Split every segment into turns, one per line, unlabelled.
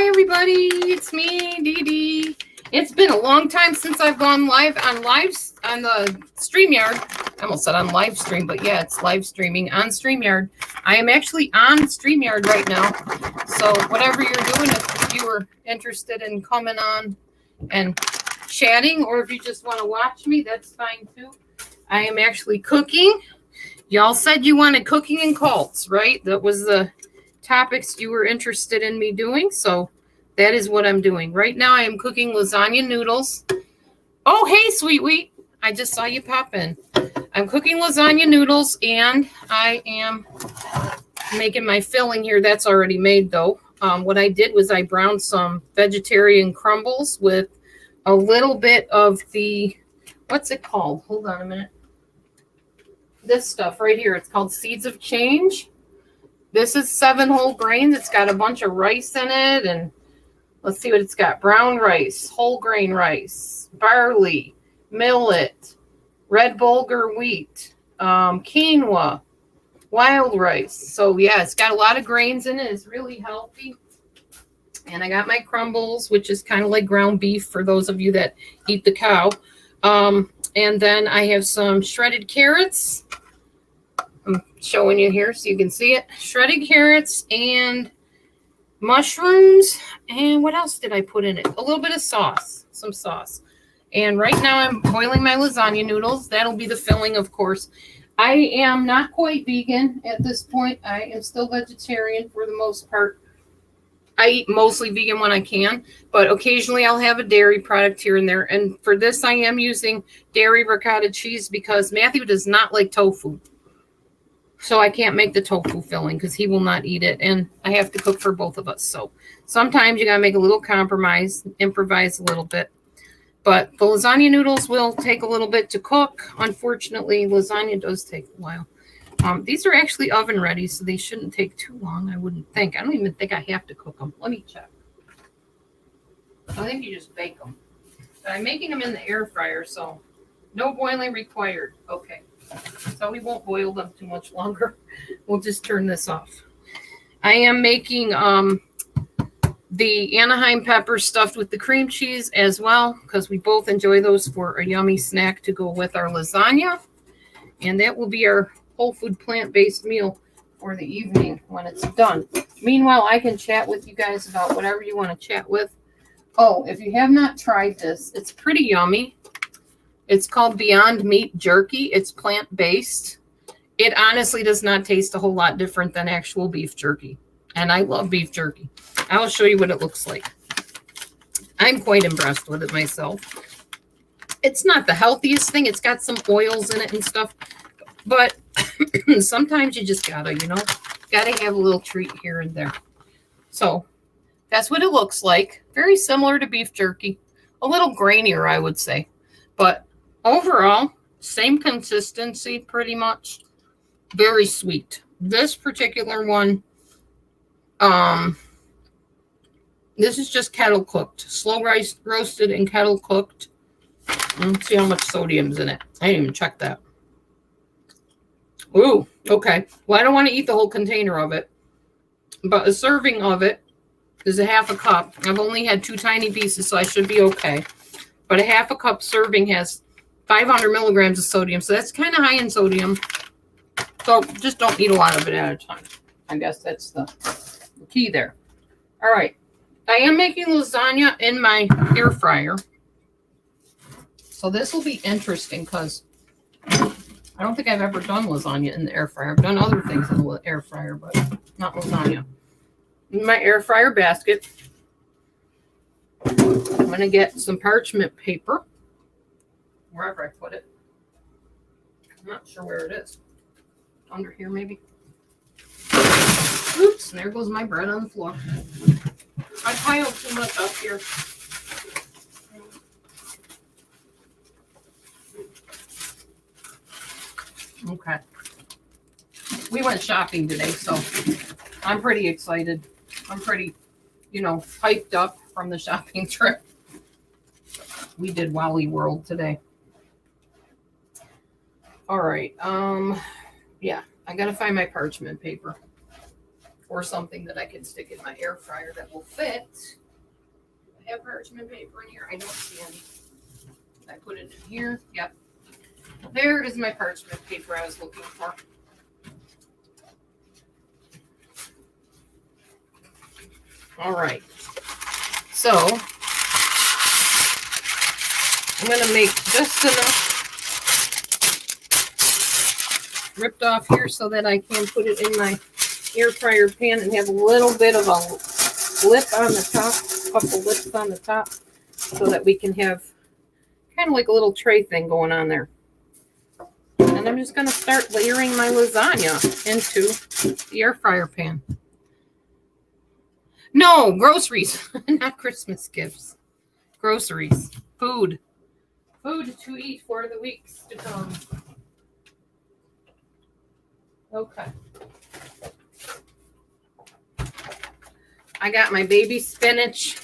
Hi, everybody. It's me, Dee Dee. It's been a long time since I've gone live on the StreamYard. I almost said on live stream, but yeah, it's live streaming on StreamYard. I am actually on StreamYard right now. So whatever you're doing, if you were interested in coming on and chatting, or if you just want to watch me, that's fine too. I am actually cooking. Y'all said you wanted cooking and cults, right? That was the topics you were interested in me doing, so that is what I'm doing. Right now I am cooking lasagna noodles. Oh, hey, Sweet Wheat. I just saw you pop in. I'm cooking lasagna noodles, and I am making my filling here. That's already made, though. What I did was I browned some vegetarian crumbles with a little bit of the, what's it called? Hold on a minute. This stuff right here. It's called Seeds of Change. This is 7 whole grains. It's got a bunch of rice in it, and let's see what it's got. Brown rice, whole grain rice, barley, millet, red bulgur wheat, quinoa, wild rice. So yeah, it's got a lot of grains in it. It's really healthy. And I got my crumbles, which is kind of like ground beef for those of you that eat the cow. And then I have some shredded carrots. I'm showing you here so you can see it. Shredded carrots and mushrooms. And what else did I put in it? A little bit of sauce, some sauce. And right now I'm boiling my lasagna noodles. That'll be the filling, of course. I am not quite vegan at this point. I am still vegetarian for the most part. I eat mostly vegan when I can, but occasionally I'll have a dairy product here and there. And for this, I am using dairy ricotta cheese because Matthew does not like tofu. So I can't make the tofu filling because he will not eat it. And I have to cook for both of us. So sometimes you got to make a little compromise, improvise a little bit. But the lasagna noodles will take a little bit to cook. Unfortunately, lasagna does take a while. These are actually oven ready, so they shouldn't take too long, I wouldn't think. I don't even think I have to cook them. Let me check. I think you just bake them. But I'm making them in the air fryer, so no boiling required. Okay. So we won't boil them too much longer. We'll just turn this off. I am making the Anaheim pepper stuffed with the cream cheese as well, because we both enjoy those for a yummy snack to go with our lasagna. And that will be our whole food plant-based meal for the evening when it's done. Meanwhile, I can chat with you guys about whatever you want to chat with. Oh, if you have not tried this, it's pretty yummy. It's called Beyond Meat Jerky. It's plant-based. It honestly does not taste a whole lot different than actual beef jerky. And I love beef jerky. I'll show you what it looks like. I'm quite impressed with it myself. It's not the healthiest thing. It's got some oils in it and stuff. But sometimes you just gotta, gotta have a little treat here and there. So that's what it looks like. Very similar to beef jerky. A little grainier, I would say. But overall, same consistency pretty much. Very sweet. This particular one, this is just kettle cooked. Slow roasted and kettle cooked. Let's see how much sodium's in it. I didn't even check that. Ooh, okay. Well, I don't want to eat the whole container of it. But a serving of it is a half a cup. I've only had 2 tiny pieces, so I should be okay. But a half a cup serving has 500 milligrams of sodium. So that's kind of high in sodium. So just don't eat a lot of it at a time. I guess that's the key there. All right. I am making lasagna in my air fryer. So this will be interesting because I don't think I've ever done lasagna in the air fryer. I've done other things in the air fryer, but not lasagna. In my air fryer basket, I'm going to get some parchment paper, wherever I put it. I'm not sure where it is. Under here, maybe. Oops, and there goes my bread on the floor. I piled too much up here. Okay. We went shopping today, so I'm pretty excited. I'm pretty, hyped up from the shopping trip. We did Wally World today. All right. Yeah, I got to find my parchment paper. or something that I can stick in my air fryer that will fit. I have parchment paper in here. I don't see any. I put it in here. Yep. There is my parchment paper I was looking for. All right. So I'm going to make just enough ripped off here so that I can put it in my air fryer pan and have a little bit of a lip on the top, a couple lips on the top, so that we can have kind of like a little tray thing going on there. And I'm just going to start layering my lasagna into the air fryer pan. No, groceries, not Christmas gifts. Groceries, food. Food to eat for the weeks to come. Okay. I got my baby spinach.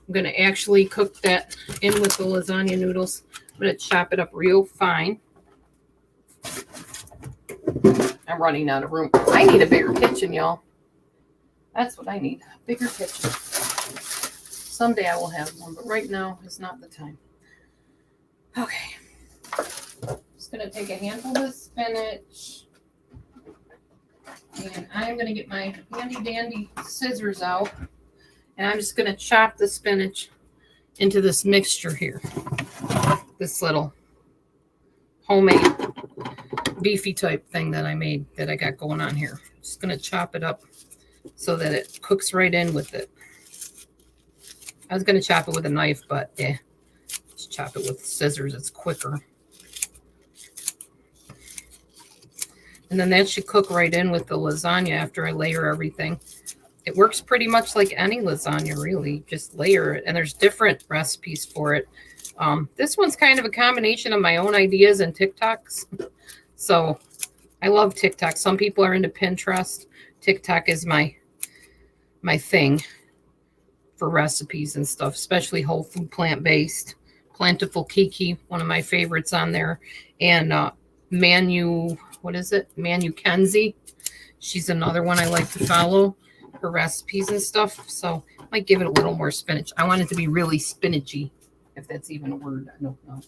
I'm going to actually cook that in with the lasagna noodles. I'm going to chop it up real fine. I'm running out of room. I need a bigger kitchen, y'all. That's what I need, a bigger kitchen. Someday I will have one, but right now is not the time. Okay. Just going to take a handful of spinach. And I'm going to get my handy dandy scissors out. And I'm just going to chop the spinach into this mixture here. This little homemade beefy type thing that I made, that I got going on here. Just going to chop it up so that it cooks right in with it. I was going to chop it with a knife, but yeah, just chop it with scissors. It's quicker. And then that should cook right in with the lasagna after I layer everything. It works pretty much like any lasagna, really. Just layer it. And there's different recipes for it. This one's kind of a combination of my own ideas and TikToks. So I love TikTok. Some people are into Pinterest. TikTok is my thing for recipes and stuff, especially whole food, plant-based. Plentiful Kiki, one of my favorites on there. And Manu Kenzie. She's another one I like to follow, her recipes and stuff. So I might give it a little more spinach. I want it to be really spinachy, if that's even a word. I don't know.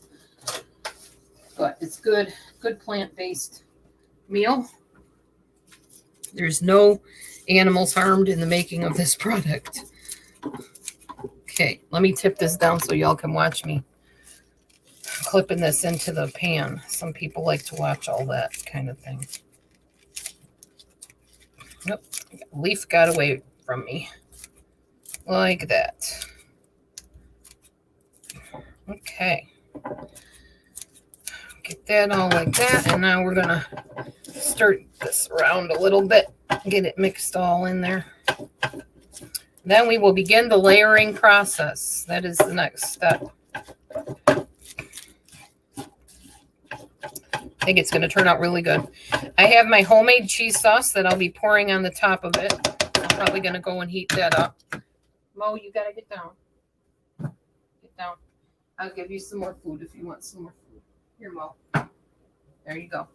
But it's good plant-based meal. There's no animals harmed in the making of this product. Okay, let me tip this down so y'all can watch me clipping this into the pan. Some people like to watch all that kind of thing. Nope, leaf got away from me. Like that. Okay. Get that all like that, and now we're gonna stir this around a little bit, get it mixed all in there. Then we will begin the layering process. That is the next step. I think it's going to turn out really good. I have my homemade cheese sauce that I'll be pouring on the top of it. I'm probably going to go and heat that up. Mo, you got to get down. Get down. I'll give you some more food if you want some more food. Here, Mo. There you go.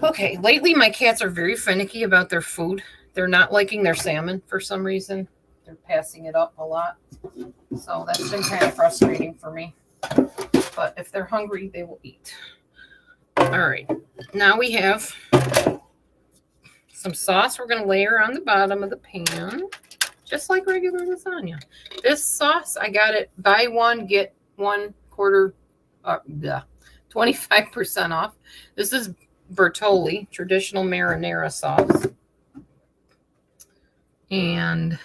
Okay, lately my cats are very finicky about their food. They're not liking their salmon for some reason. They're passing it up a lot. So that's been kind of frustrating for me. But if they're hungry, they will eat. All right. Now we have some sauce we're going to layer on the bottom of the pan, just like regular lasagna. This sauce, I got it buy one, get one quarter, 25% off. This is Bertolli traditional marinara sauce. And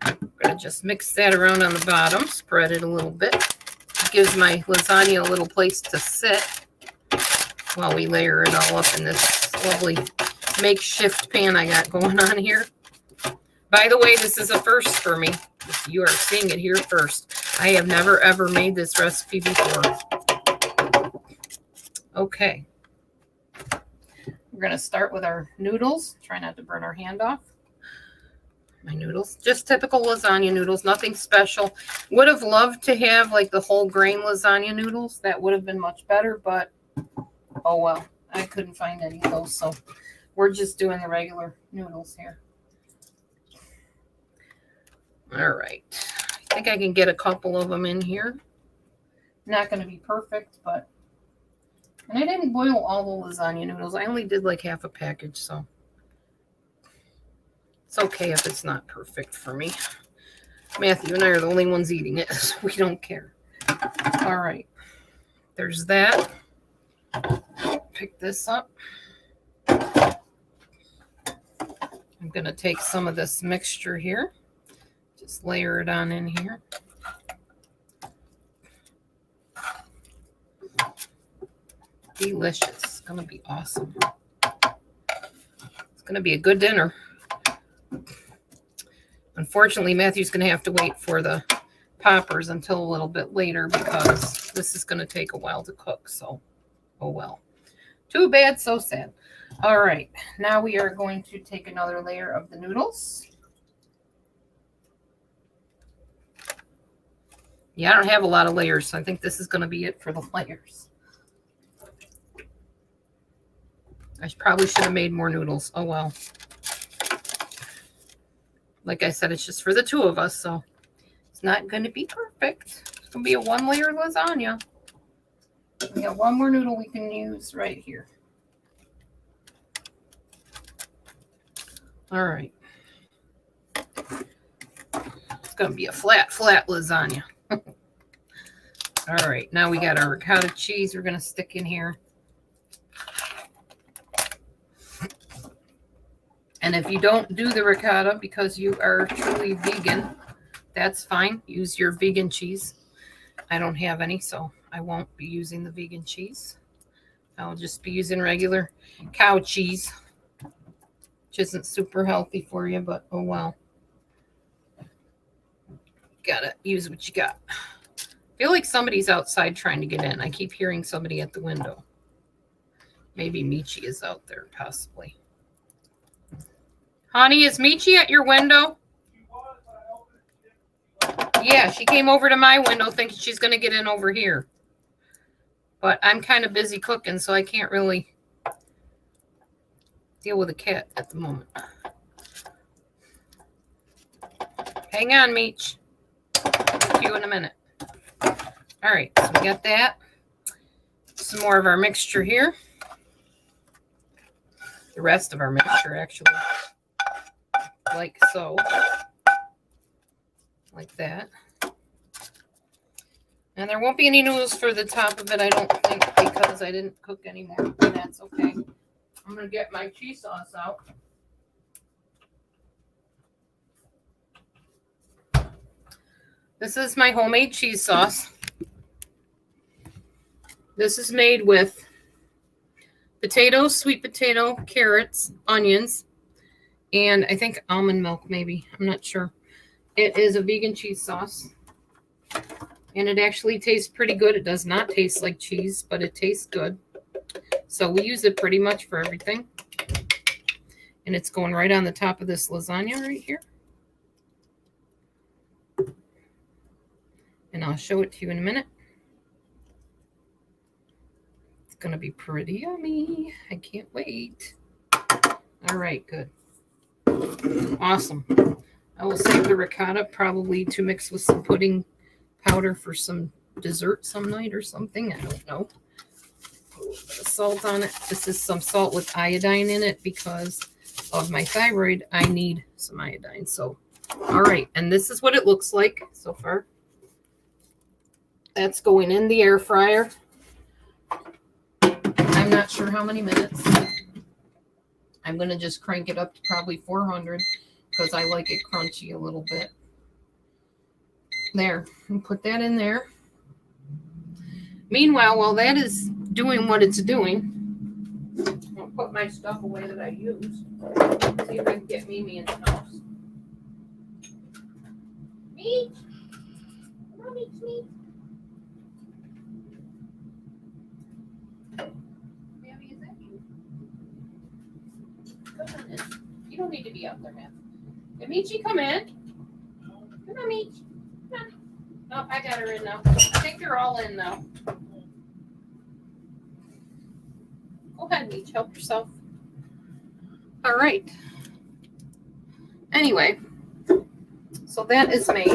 I'm going to just mix that around on the bottom, spread it a little bit. It gives my lasagna a little place to sit while we layer it all up in this lovely makeshift pan I got going on here. By the way, this is a first for me. You are seeing it here first. I have never, ever made this recipe before. Okay. We're going to start with our noodles. Try not to burn our hand off. My noodles, just typical lasagna noodles, nothing special. Would have loved to have like the whole grain lasagna noodles. That would have been much better, but oh well, I couldn't find any of those. So We're just doing the regular noodles here. All right. I think I can get a couple of them in here. Not going to be perfect, but... And I didn't boil all the lasagna noodles. I only did like half a package, so... It's okay if it's not perfect for me. Matthew and I are the only ones eating it, so we don't care. All right. There's that. Pick this up. I'm going to take some of this mixture here. Just layer it on in here. Delicious. It's going to be awesome. It's going to be a good dinner. Unfortunately, Matthew's going to have to wait for the poppers until a little bit later because this is going to take a while to cook. So, oh well. Too bad, so sad. All right. Now we are going to take another layer of the noodles. Yeah, I don't have a lot of layers, so I think this is going to be it for the layers. I probably should have made more noodles. Oh, well. Like I said, it's just for the two of us, so it's not going to be perfect. It's going to be a one-layer lasagna. We got one more noodle we can use right here. All right. It's going to be a flat lasagna. All right, now we got our ricotta cheese we're going to stick in here. And if you don't do the ricotta because you are truly vegan, that's fine. Use your vegan cheese. I don't have any, so I won't be using the vegan cheese. I'll just be using regular cow cheese, which isn't super healthy for you, but oh well. Gotta use what you got. I feel like somebody's outside trying to get in. I keep hearing somebody at the window. Maybe Michi is out there, possibly. Honey, is Michi at your window? Yeah, she came over to my window thinking she's going to get in over here. But I'm kind of busy cooking, so I can't really deal with a cat at the moment. Hang on, Meech. See you in a minute. All right, so we got that. Some more of our mixture here. The rest of our mixture, actually. Like so. Like that. And there won't be any noodles for the top of it, I don't think, because I didn't cook anymore. And that's okay. I'm going to get my cheese sauce out. This is my homemade cheese sauce. This is made with potatoes, sweet potato, carrots, onions, and I think almond milk maybe. I'm not sure. It is a vegan cheese sauce. And it actually tastes pretty good. It does not taste like cheese, but it tastes good. So we use it pretty much for everything. And it's going right on the top of this lasagna right here. And I'll show it to you in a minute. It's going to be pretty yummy. I can't wait. All right, good. Awesome. I will save the ricotta probably to mix with some pudding powder for some dessert some night or something. I don't know. A little bit of salt on it. This is some salt with iodine in it because of my thyroid. I need some iodine. So, all right. And this is what it looks like so far. That's going in the air fryer. I'm not sure how many minutes. I'm going to just crank it up to probably 400 because I like it crunchy a little bit. There, and put that in there. Meanwhile, while that is doing what it's doing, I'll put my stuff away that I used. See if I can get Mimi in the house. Meech! Come on, Meech. Mammy, is that you? Come on in. You don't need to be out there, man. Hey, Meechy, come in. Come on, Meech. Come on. Oh, I got her in now. I think you're all in now. Go ahead, Meech. Help yourself. All right. Anyway, so that is made.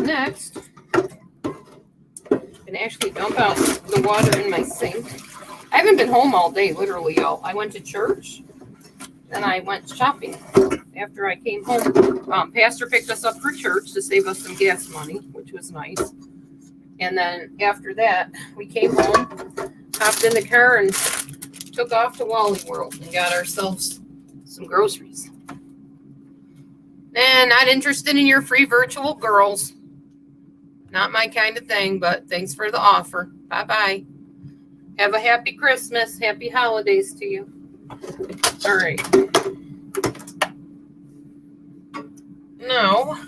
Next, and actually dump out the water in my sink. I haven't been home all day, literally, y'all. I went to church, then I went shopping. After I came home, Pastor picked us up for church to save us some gas money, which was nice. And then after that, we came home, hopped in the car, and took off to Wally World and got ourselves some groceries. And not interested in your free virtual girls. Not my kind of thing, but thanks for the offer. Bye-bye. Have a happy Christmas. Happy holidays to you. All right. Now,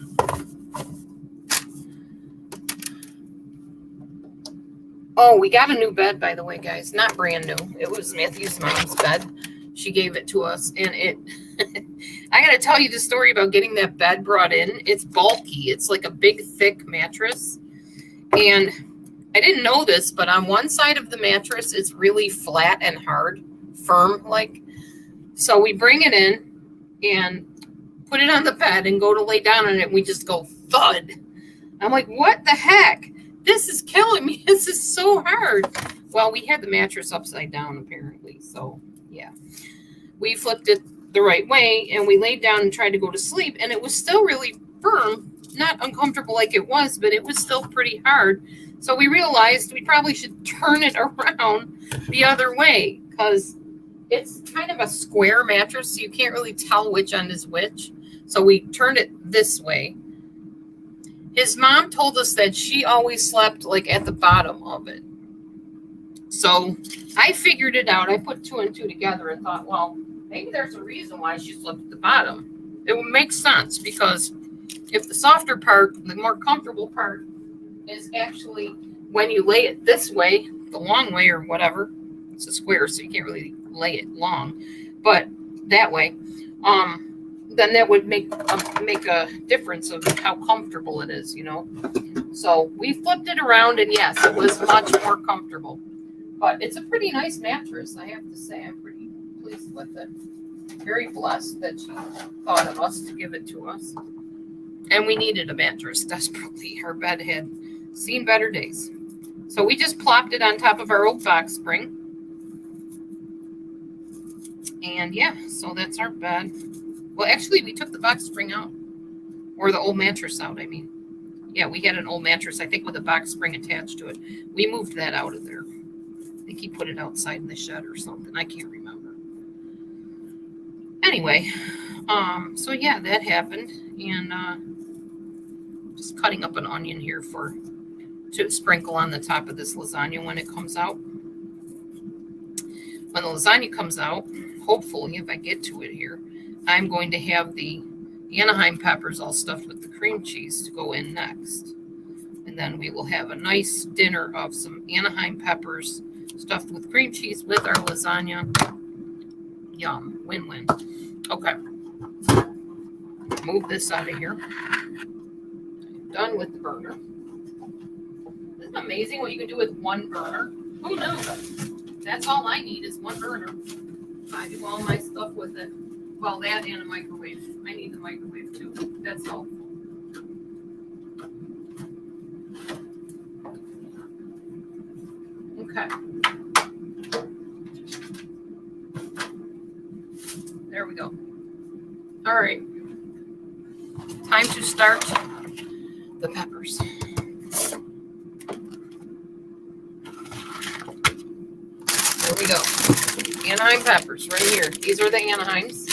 oh, we got a new bed, by the way, guys. Not brand new. It was Matthew's mom's bed. She gave it to us, and it I got to tell you the story about getting that bed brought in. It's bulky. It's like a big, thick mattress. And I didn't know this, but on one side of the mattress, it's really flat and hard, firm like. So we bring it in and put it on the bed and go to lay down on it. And we just go thud. I'm like, what the heck? This is killing me. This is so hard. Well, we had the mattress upside down, apparently. So, yeah. We flipped it the right way, and we laid down and tried to go to sleep, and it was still really firm, not uncomfortable like it was, but it was still pretty hard. So we realized we probably should turn it around the other way, because it's kind of a square mattress, so you can't really tell which end is which. So we turned it this way. His mom told us that she always slept like at the bottom of it. So I figured it out. I put 2 and 2 together and thought, well, maybe there's a reason why she slept at the bottom. It would make sense, because if the softer part, the more comfortable part, is actually when you lay it this way, the long way or whatever, it's a square, so you can't really lay it long, but that way, then that would make a difference of how comfortable it is, you know. So we flipped it around, and yes, it was much more comfortable. But it's a pretty nice mattress, I have to say. I'm pretty pleased with it. Very blessed that she thought of us to give it to us. And we needed a mattress desperately. Our bed had seen better days. So we just plopped it on top of our old box spring. And yeah, so that's our bed. Well, actually, we took the box spring out. Or the old mattress out, I mean. Yeah, we had an old mattress, I think, with a box spring attached to it. We moved that out of there. I think he put it outside in the shed or something. I can't remember. Anyway, so yeah, that happened. And just cutting up an onion here to sprinkle on the top of this lasagna when it comes out. When the lasagna comes out, hopefully, if I get to it here, I'm going to have the Anaheim peppers all stuffed with the cream cheese to go in next. And then we will have a nice dinner of some Anaheim peppers stuffed with cream cheese with our lasagna. Yum. Win-win. Okay. Move this out of here. I'm done with the burner. Isn't it amazing what you can do with one burner? Who knew? That's all I need is one burner. I do all my stuff with it. Well, that and a microwave. I need the microwave too. That's all. Okay. There we go. All right. Time to start the peppers. There we go. Anaheim peppers right here. These are the Anaheims.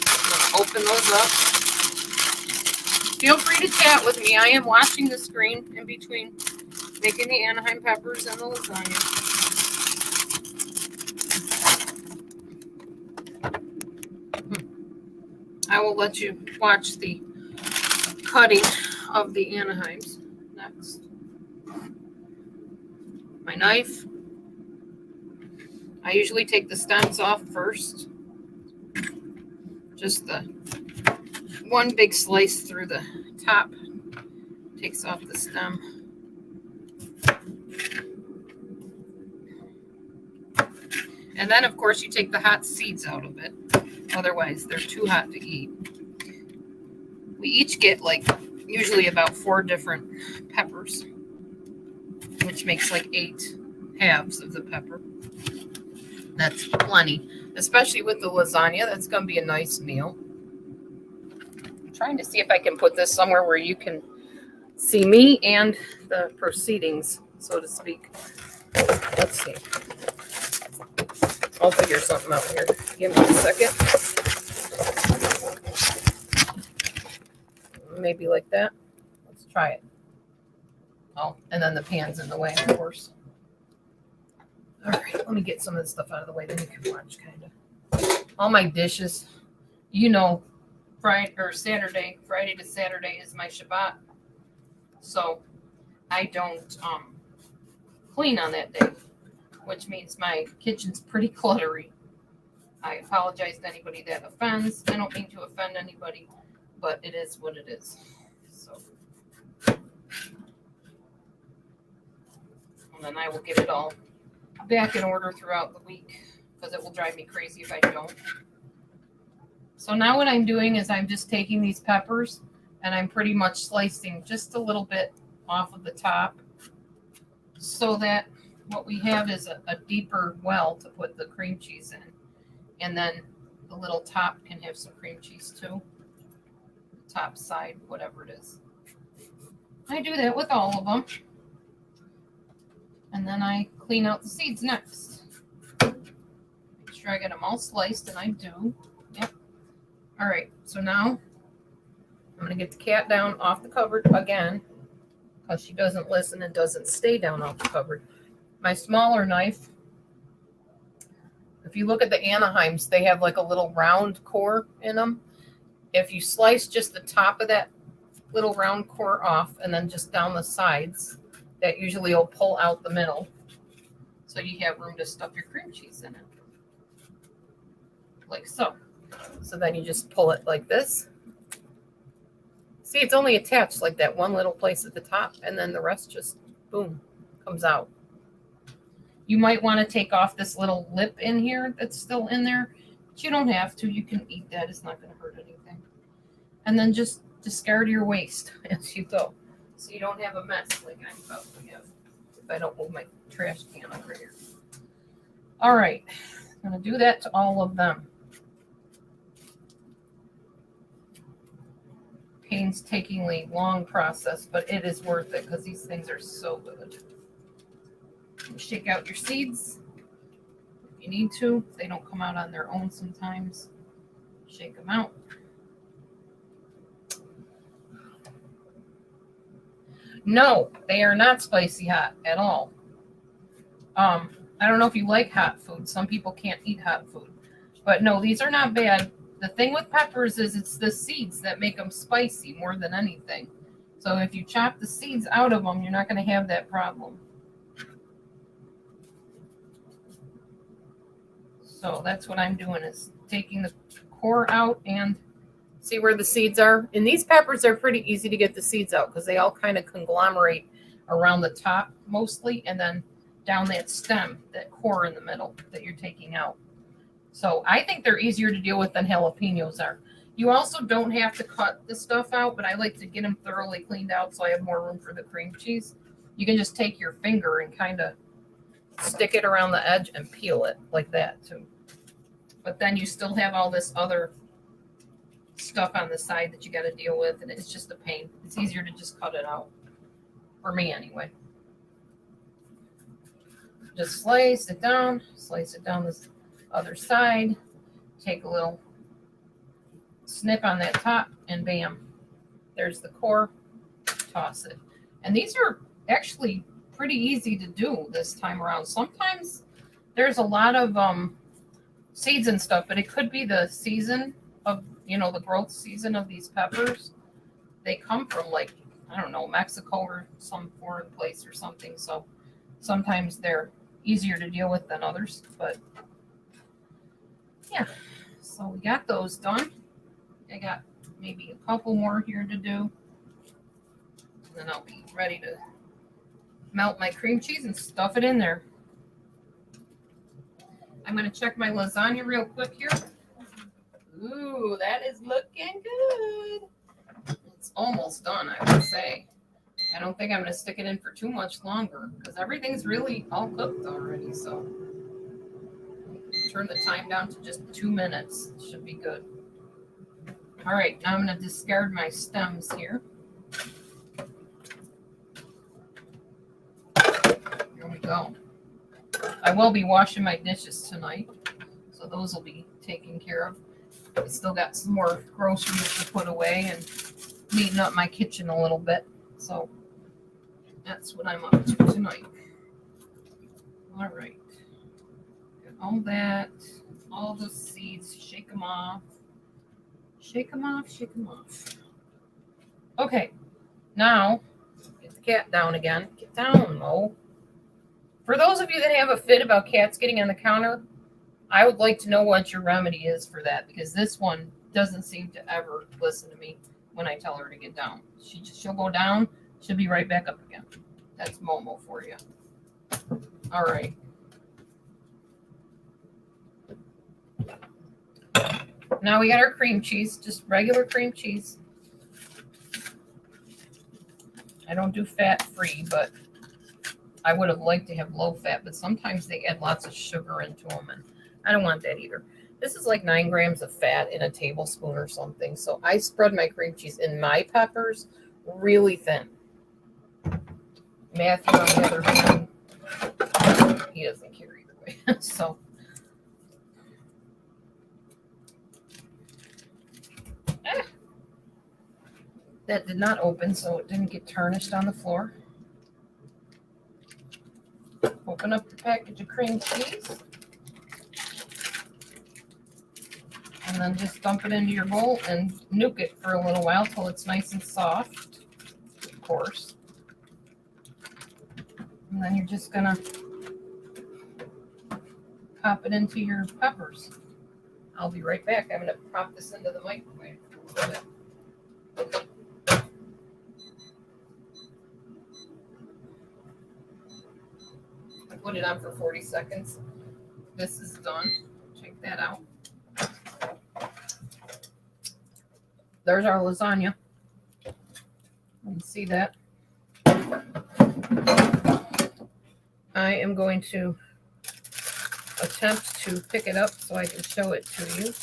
I'm going to open those up. Feel free to chat with me. I am watching the screen in between making the Anaheim peppers and the lasagna. I will let you watch the cutting of the Anaheims next. My knife. I usually take the stems off first. Just the one big slice through the top takes off the stem. And then, of course, you take the hot seeds out of it. Otherwise, they're too hot to eat. We each get like usually about 4 different peppers, which makes like 8 halves of the pepper. That's plenty, especially with the lasagna. That's going to be a nice meal. I'm trying to see if I can put this somewhere where you can see me and the proceedings, so to speak. Let's see. I'll figure something out here. Give me a second. Maybe like that. Let's try it. Oh, and then the pan's in the way, of course. All right, let me get some of this stuff out of the way, then you can watch, kind of. All my dishes, you know, Friday to Saturday is my Shabbat. So I don't clean on that day, which means my kitchen's pretty cluttery. I apologize to anybody that offends. I don't mean to offend anybody, but it is what it is. So, and then I will get it all back in order throughout the week because it will drive me crazy if I don't. So now what I'm doing is I'm just taking these peppers and I'm pretty much slicing just a little bit off of the top so that what we have is a deeper well to put the cream cheese in. And then the little top can have some cream cheese too. Top side, whatever it is. I do that with all of them. And then I clean out the seeds next. Make sure I get them all sliced, and I do. Yep. All right, so now I'm going to get the cat down off the cupboard again because she doesn't listen and doesn't stay down off the cupboard. My smaller knife, if you look at the Anaheims, they have like a little round core in them. If you slice just the top of that little round core off and then just down the sides, that usually will pull out the middle. So you have room to stuff your cream cheese in it. Like so. So then you just pull it like this. See, it's only attached like that one little place at the top, and then the rest just, boom, comes out. You might want to take off this little lip in here that's still in there, but you don't have to. You can eat that. It's not going to hurt anything. And then just discard your waste as you go, so you don't have a mess like I'm about to have if I don't move my trash can over here. All right, I'm going to do that to all of them. Painstakingly long process, but it is worth it because these things are so good. Shake out your seeds if you need to. They don't come out on their own sometimes. Shake them out. No, they are not spicy hot at all. I don't know if you like hot food. Some people can't eat hot food. But no, these are not bad. The thing with peppers is it's the seeds that make them spicy more than anything. So if you chop the seeds out of them, you're not going to have that problem. So that's what I'm doing, is taking the core out and see where the seeds are. And these peppers are pretty easy to get the seeds out because they all kind of conglomerate around the top mostly, and then down that stem, that core in the middle that you're taking out. So I think they're easier to deal with than jalapenos are. You also don't have to cut the stuff out, but I like to get them thoroughly cleaned out so I have more room for the cream cheese. You can just take your finger and kind of stick it around the edge and peel it like that too. But then you still have all this other stuff on the side that you got to deal with, and it's just a pain. It's easier to just cut it out. For me anyway. Just slice it down this other side, take a little snip on that top, and bam, there's the core, toss it. And these are actually pretty easy to do this time around. Sometimes there's a lot of seeds and stuff, but it could be the season of, the growth season of these peppers. They come from like, I don't know, Mexico or some foreign place or something. So sometimes they're easier to deal with than others, but yeah, so we got those done. I got maybe a couple more here to do. And then I'll be ready to melt my cream cheese and stuff it in there. I'm going to check my lasagna real quick here. Ooh, that is looking good. It's almost done, I would say. I don't think I'm going to stick it in for too much longer because everything's really all cooked already. So turn the time down to just 2 minutes. Should be good. All right, now I'm going to discard my stems here. Here we go. I will be washing my dishes tonight, so those will be taken care of. I still got some more groceries to put away and neaten up my kitchen a little bit. So that's what I'm up to tonight. All right. Got all that, all those seeds, shake them off. Shake them off, shake them off. Okay, now get the cat down again. Get down, Mo. For those of you that have a fit about cats getting on the counter, I would like to know what your remedy is for that, because this one doesn't seem to ever listen to me when I tell her to get down. She'll go down, she'll be right back up again. That's Momo for you. All right. Now we got our cream cheese, just regular cream cheese. I don't do fat-free, but I would have liked to have low fat, but sometimes they add lots of sugar into them, and I don't want that either. This is like 9 grams of fat in a tablespoon or something, so I spread my cream cheese in my peppers really thin. Matthew, on the other hand, he doesn't care either way, so. That did not open, so it didn't get tarnished on the floor. Open up the package of cream cheese. And then just dump it into your bowl and nuke it for a little while till it's nice and soft, of course. And then you're just gonna pop it into your peppers. I'll be right back. I'm gonna pop this into the microwave. I put it on for 40 seconds. This is done. Check that out. There's our lasagna. You can see that. I am going to attempt to pick it up so I can show it to you.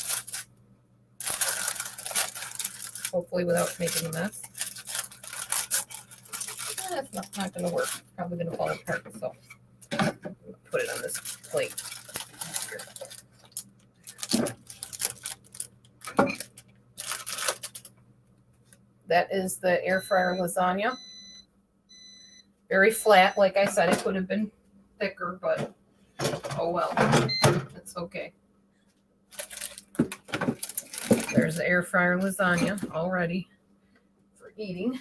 Hopefully without making a mess. That's not going to work. Probably going to fall apart. So put it on this plate. That is the air fryer lasagna. Very flat. Like I said, it could have been thicker, but oh well. It's okay. There's the air fryer lasagna all ready for eating.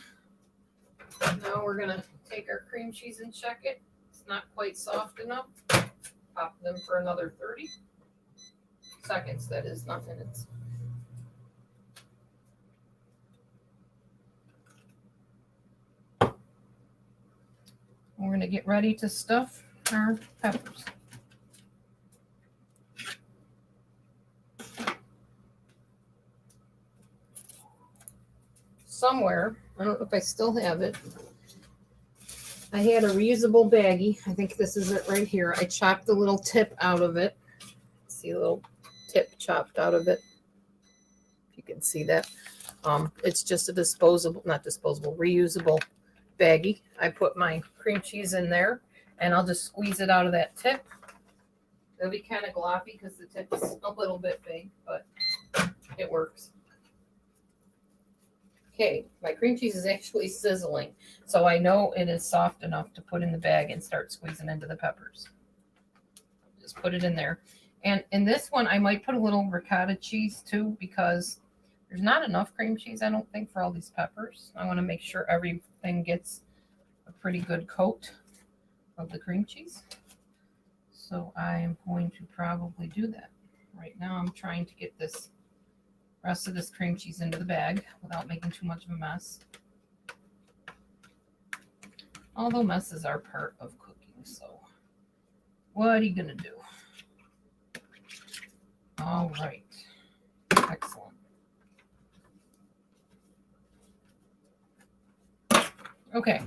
Now we're going to take our cream cheese and check it. It's not quite soft enough. Pop them for another 30 seconds. That is, not minutes. We're going to get ready to stuff our peppers. Somewhere, I don't know if I still have it, I had a reusable baggie. I think this is it right here. I chopped the little tip out of it. See a little tip chopped out of it. If you can see that. It's just a reusable baggie. I put my cream cheese in there, and I'll just squeeze it out of that tip. It'll be kind of gloppy because the tip is a little bit big, but it works. Okay, my cream cheese is actually sizzling, so I know it is soft enough to put in the bag and start squeezing into the peppers. Just put it in there. And in this one, I might put a little ricotta cheese too, because there's not enough cream cheese, I don't think, for all these peppers. I want to make sure everything gets a pretty good coat of the cream cheese. So I am going to probably do that. Right now I'm trying to get this rest of this cream cheese into the bag without making too much of a mess. Although messes are part of cooking, so what are you gonna do? All right. Excellent. Okay.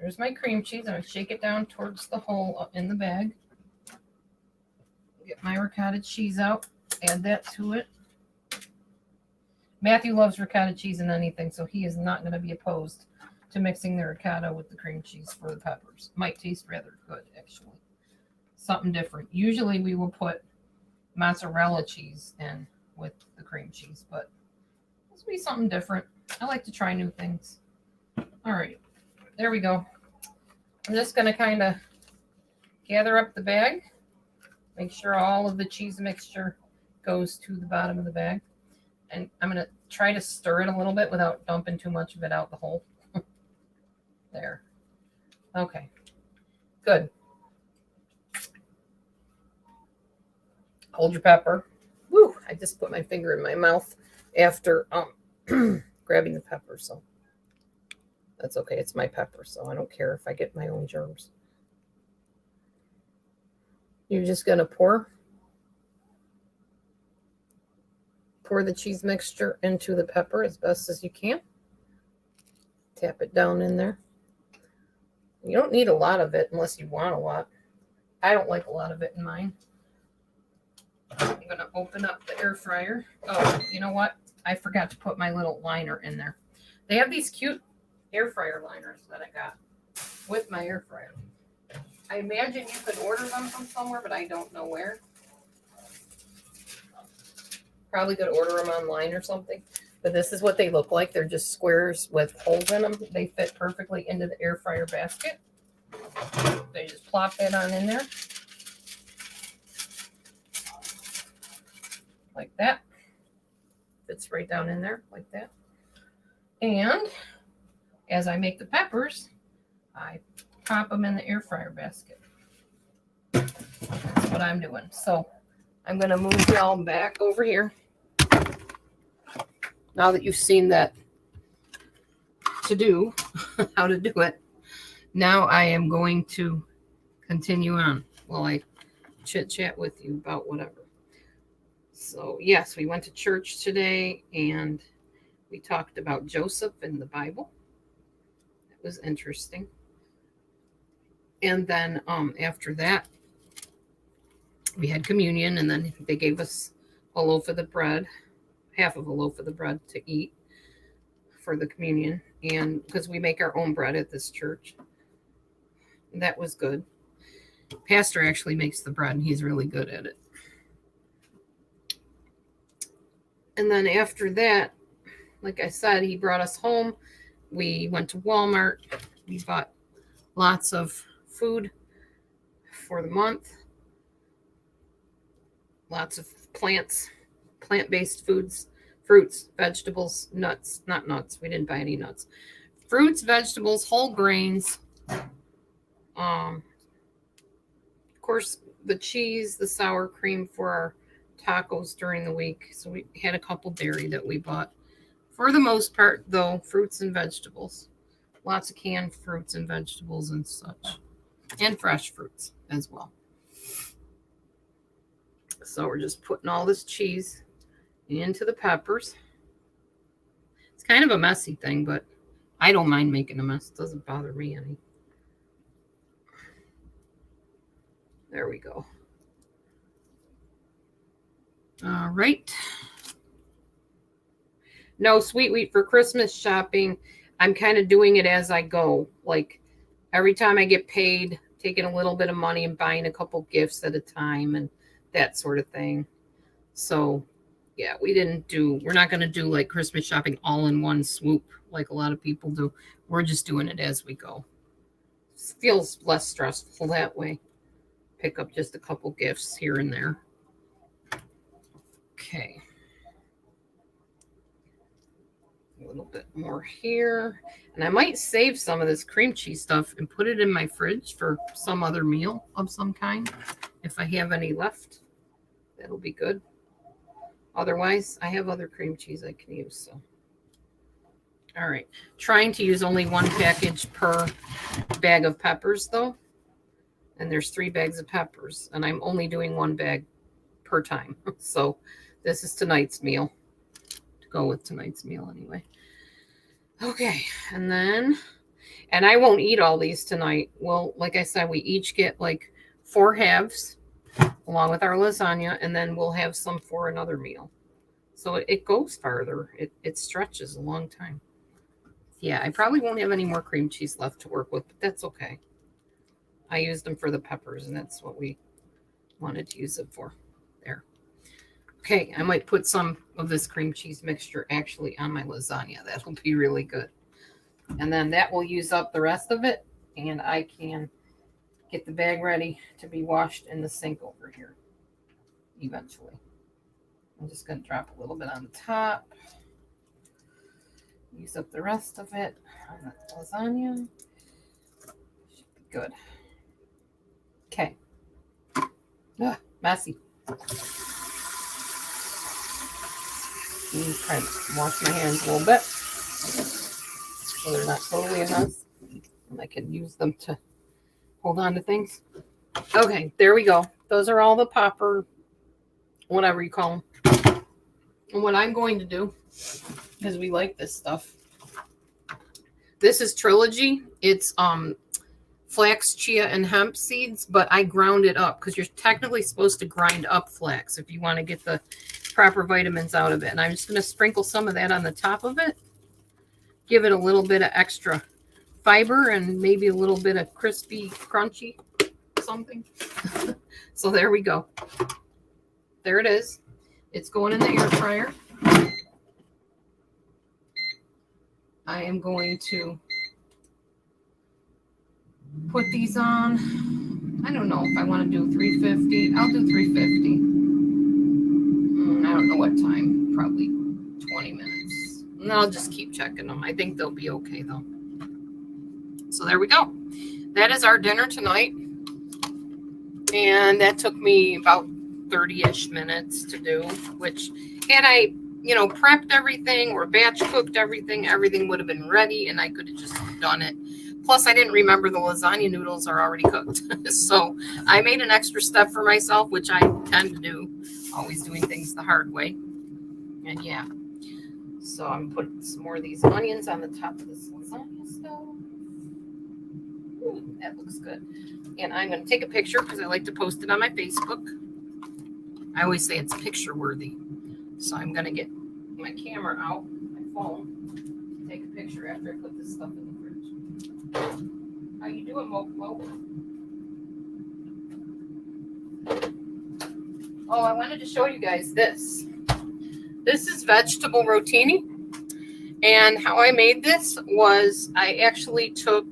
There's my cream cheese. I'm going to shake it down towards the hole in the bag. Get my ricotta cheese out. Add that to it. Matthew loves ricotta cheese in anything, so he is not going to be opposed to mixing the ricotta with the cream cheese for the peppers. Might taste rather good, actually. Something different. Usually we will put mozzarella cheese in with the cream cheese, but this will be something different. I like to try new things. All right, there we go. I'm just going to kind of gather up the bag. Make sure all of the cheese mixture goes to the bottom of the bag. And I'm going to try to stir it a little bit without dumping too much of it out the hole. There. Okay. Good. Hold your pepper. Woo! I just put my finger in my mouth after grabbing the pepper, so that's okay. It's my pepper, so I don't care if I get my own germs. You're just going to pour the cheese mixture into the pepper as best as you can. Tap it down in there. You don't need a lot of it unless you want a lot. I don't like a lot of it in mine. I'm going to open up the air fryer. Oh, you know what? I forgot to put my little liner in there. They have these cute air fryer liners that I got with my air fryer. I imagine you could order them from somewhere, but I don't know where. Probably could order them online or something. But this is what they look like. They're just squares with holes in them. They fit perfectly into the air fryer basket. They just plop that on in there. Like that. Fits right down in there like that. And as I make the peppers, I pop them in the air fryer basket. That's what I'm doing. So I'm going to move y'all back over here. Now that you've seen that to do, how to do it, now I am going to continue on while I chit chat with you about whatever. So yes, we went to church today and we talked about Joseph in the Bible. It was interesting. And then after that, we had communion, and then they gave us a loaf of the bread, half of a loaf of the bread to eat for the communion, and because we make our own bread at this church. And that was good. Pastor actually makes the bread, and he's really good at it. And then after that, like I said, he brought us home. We went to Walmart. We bought lots of food for the month. Lots of plant-based foods, fruits, vegetables, nuts, not nuts. We didn't buy any nuts. Fruits, vegetables, whole grains. Of course, the cheese, the sour cream for our tacos during the week. So we had a couple dairy that we bought. For the most part, though, fruits and vegetables. Lots of canned fruits and vegetables and such. And fresh fruits as well. So we're just putting all this cheese into the peppers. It's kind of a messy thing, but I don't mind making a mess. It doesn't bother me any. There we go. All right. No sweet wheat for Christmas shopping. I'm kind of doing it as I go. Like every time I get paid, taking a little bit of money and buying a couple gifts at a time and that sort of thing. So yeah, we're not going to do like Christmas shopping all in one swoop like a lot of people do. We're just doing it as we go. It feels less stressful that way. Pick up just a couple gifts here and there. Okay. A little bit more here. And I might save some of this cream cheese stuff and put it in my fridge for some other meal of some kind. If I have any left, that'll be good. Otherwise, I have other cream cheese I can use. So, all right. Trying to use only one package per bag of peppers, though. And there's 3 bags of peppers, and I'm only doing 1 bag per time. So this is tonight's meal, to go with tonight's meal anyway. Okay, and I won't eat all these tonight. Well, like I said, we each get like 4 halves along with our lasagna, and then we'll have some for another meal. So it goes farther. It stretches a long time. Yeah, I probably won't have any more cream cheese left to work with, but that's okay. I used them for the peppers, and that's what we wanted to use it for. There. Okay, I might put some of this cream cheese mixture actually on my lasagna. That'll be really good. And then that will use up the rest of it, and I can get the bag ready to be washed in the sink over here eventually. I'm just going to drop a little bit on the top. Use up the rest of it on the lasagna. Should be good. Okay. Messy. Try to wash my hands a little bit so they're not totally a mess. And I can use them to hold on to things. Okay, there we go. Those are all the popper, whatever you call them. And what I'm going to do, because we like this stuff, this is Trilogy. It's flax, chia, and hemp seeds, but I ground it up because you're technically supposed to grind up flax if you want to get the proper vitamins out of it. And I'm just going to sprinkle some of that on the top of it, give it a little bit of extra fiber and maybe a little bit of crispy, crunchy something. So there we go. There it is. It's going in the air fryer. I am going to put these on. I don't know if I want to do 350. I'll do 350. I don't know what time. Probably 20 minutes. And I'll just keep checking them. I think they'll be okay though. So there we go. That is our dinner tonight. And that took me about 30-ish minutes to do, which had I, prepped everything or batch cooked everything would have been ready and I could have just done it. Plus, I didn't remember the lasagna noodles are already cooked. So I made an extra step for myself, which I tend to do, always doing things the hard way. And yeah, so I'm putting some more of these onions on the top of this lasagna stuff. Ooh, that looks good. And I'm going to take a picture because I like to post it on my Facebook. I always say it's picture worthy. So I'm going to get my camera out, my phone, take a picture after I put this stuff in the fridge. How you doing, Mopo? Oh, I wanted to show you guys this. This is vegetable rotini. And how I made this was I actually took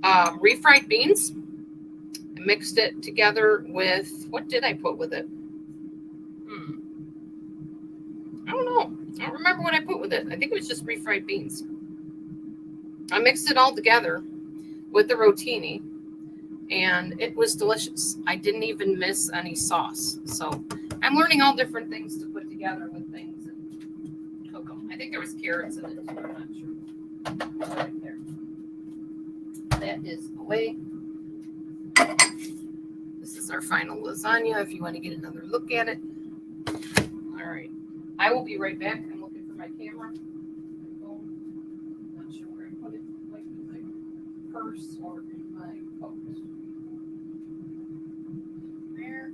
refried beans and mixed it together with, what did I put with it? I don't know. I don't remember what I put with it. I think it was just refried beans. I mixed it all together with the rotini, and it was delicious. I didn't even miss any sauce. So I'm learning all different things to put together with things and cook them. I think there was carrots in it too. I'm not sure. Right there. That is away. This is our final lasagna if you want to get another look at it. All right. I will be right back. I'm looking for my camera. My phone. Not sure where I put it. Like in my purse or in my coat. Where?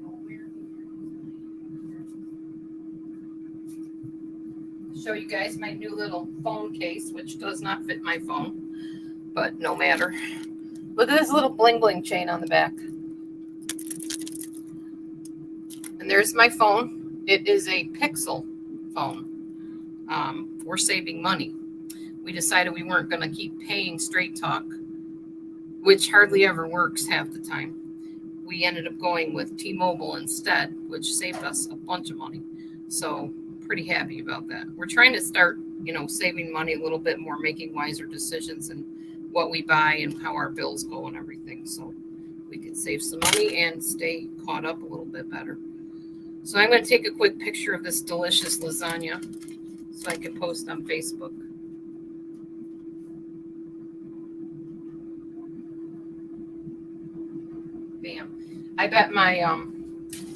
Show you guys my new little phone case, which does not fit my phone, but no matter. Look at this little bling bling chain on the back. And there's my phone. It is a Pixel phone. We're saving money. We decided we weren't going to keep paying Straight Talk, which hardly ever works half the time. We ended up going with T-Mobile instead, which saved us a bunch of money. So pretty happy about that. We're trying to start, saving money a little bit more, making wiser decisions in what we buy and how our bills go and everything. So we can save some money and stay caught up a little bit better. So I'm going to take a quick picture of this delicious lasagna so I can post on Facebook. I bet my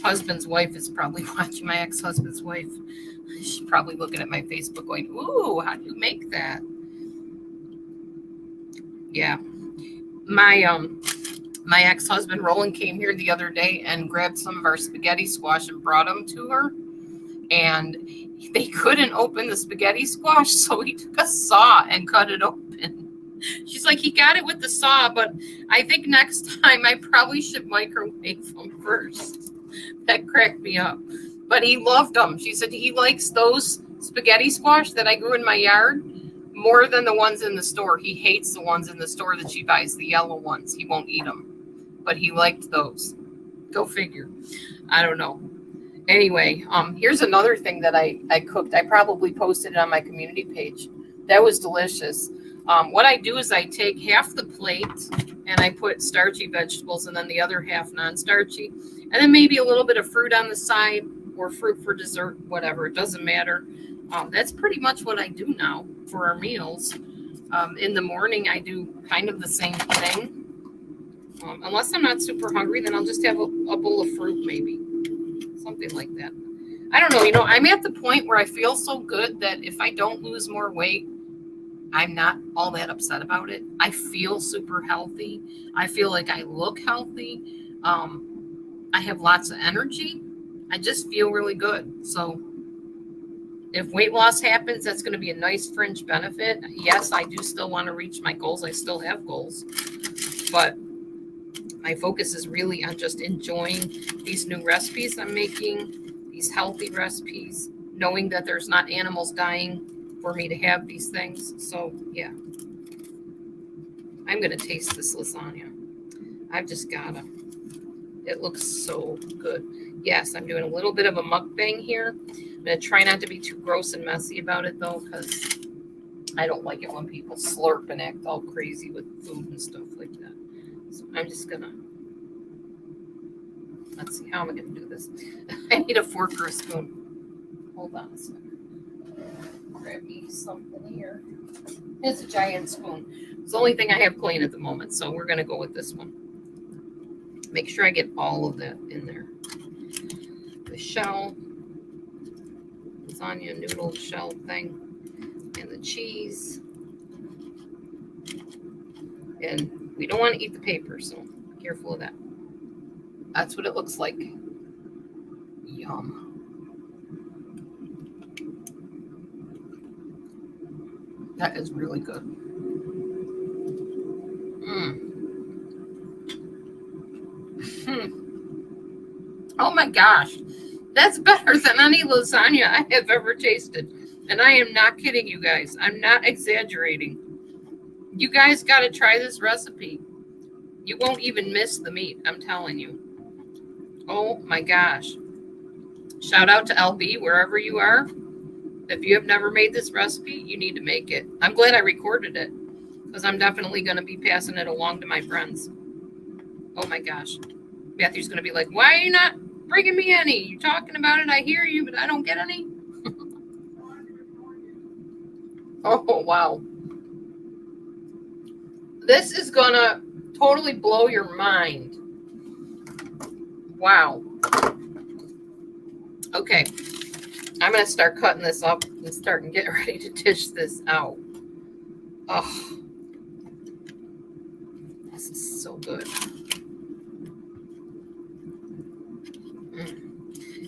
husband's wife is probably watching, my ex-husband's wife. She's probably looking at my Facebook going, ooh, how do you make that? Yeah. My ex-husband Roland came here the other day and grabbed some of our spaghetti squash and brought them to her. And they couldn't open the spaghetti squash, so he took a saw and cut it open. She's like, he got it with the saw, but I think next time I probably should microwave them first. That cracked me up. But he loved them. She said he likes those spaghetti squash that I grew in my yard more than the ones in the store. He hates the ones in the store that she buys, the yellow ones. He won't eat them. But he liked those. Go figure. I don't know. Anyway, here's another thing that I cooked. I probably posted it on my community page. That was delicious. What I do is I take half the plate and I put starchy vegetables and then the other half non-starchy. And then maybe a little bit of fruit on the side or fruit for dessert, whatever. It doesn't matter. That's pretty much what I do now for our meals. In the morning, I do kind of the same thing. Unless I'm not super hungry, then I'll just have a bowl of fruit maybe. Something like that. I don't know. I'm at the point where I feel so good that if I don't lose more weight, I'm not all that upset about it. I feel super healthy. I feel like I look healthy. I have lots of energy. I just feel really good. So if weight loss happens, that's going to be a nice fringe benefit. Yes, I do still want to reach my goals. I still have goals. But my focus is really on just enjoying these new recipes I'm making, these healthy recipes, knowing that there's not animals dying for me to have these things. So, yeah. I'm going to taste this lasagna. I've just got to. It looks so good. Yes, I'm doing a little bit of a mukbang here. I'm going to try not to be too gross and messy about it, though, because I don't like it when people slurp and act all crazy with food and stuff like that. So I'm just going to, let's see, how am I going to do this? I need a fork or a spoon. Hold on a second. Grab me something here. It's a giant spoon. It's the only thing I have clean at the moment, so we're going to go with this one. Make sure I get all of that in there. The shell, lasagna noodle shell thing, and the cheese. And we don't want to eat the paper, so be careful of that. That's what it looks like. Yum. That is really good. Oh my gosh. That's better than any lasagna I have ever tasted. And I am not kidding you guys. I'm not exaggerating. You guys got to try this recipe. You won't even miss the meat, I'm telling you. Oh my gosh. Shout out to LB, wherever you are. If you have never made this recipe, you need to make it. I'm glad I recorded it because I'm definitely going to be passing it along to my friends. Oh my gosh. Matthew's going to be like, why are you not bringing me any? You're talking about it. I hear you, but I don't get any. Oh, wow. This is going to totally blow your mind. Wow. Okay. I'm going to start cutting this up and start and get ready to dish this out. Oh, this is so good.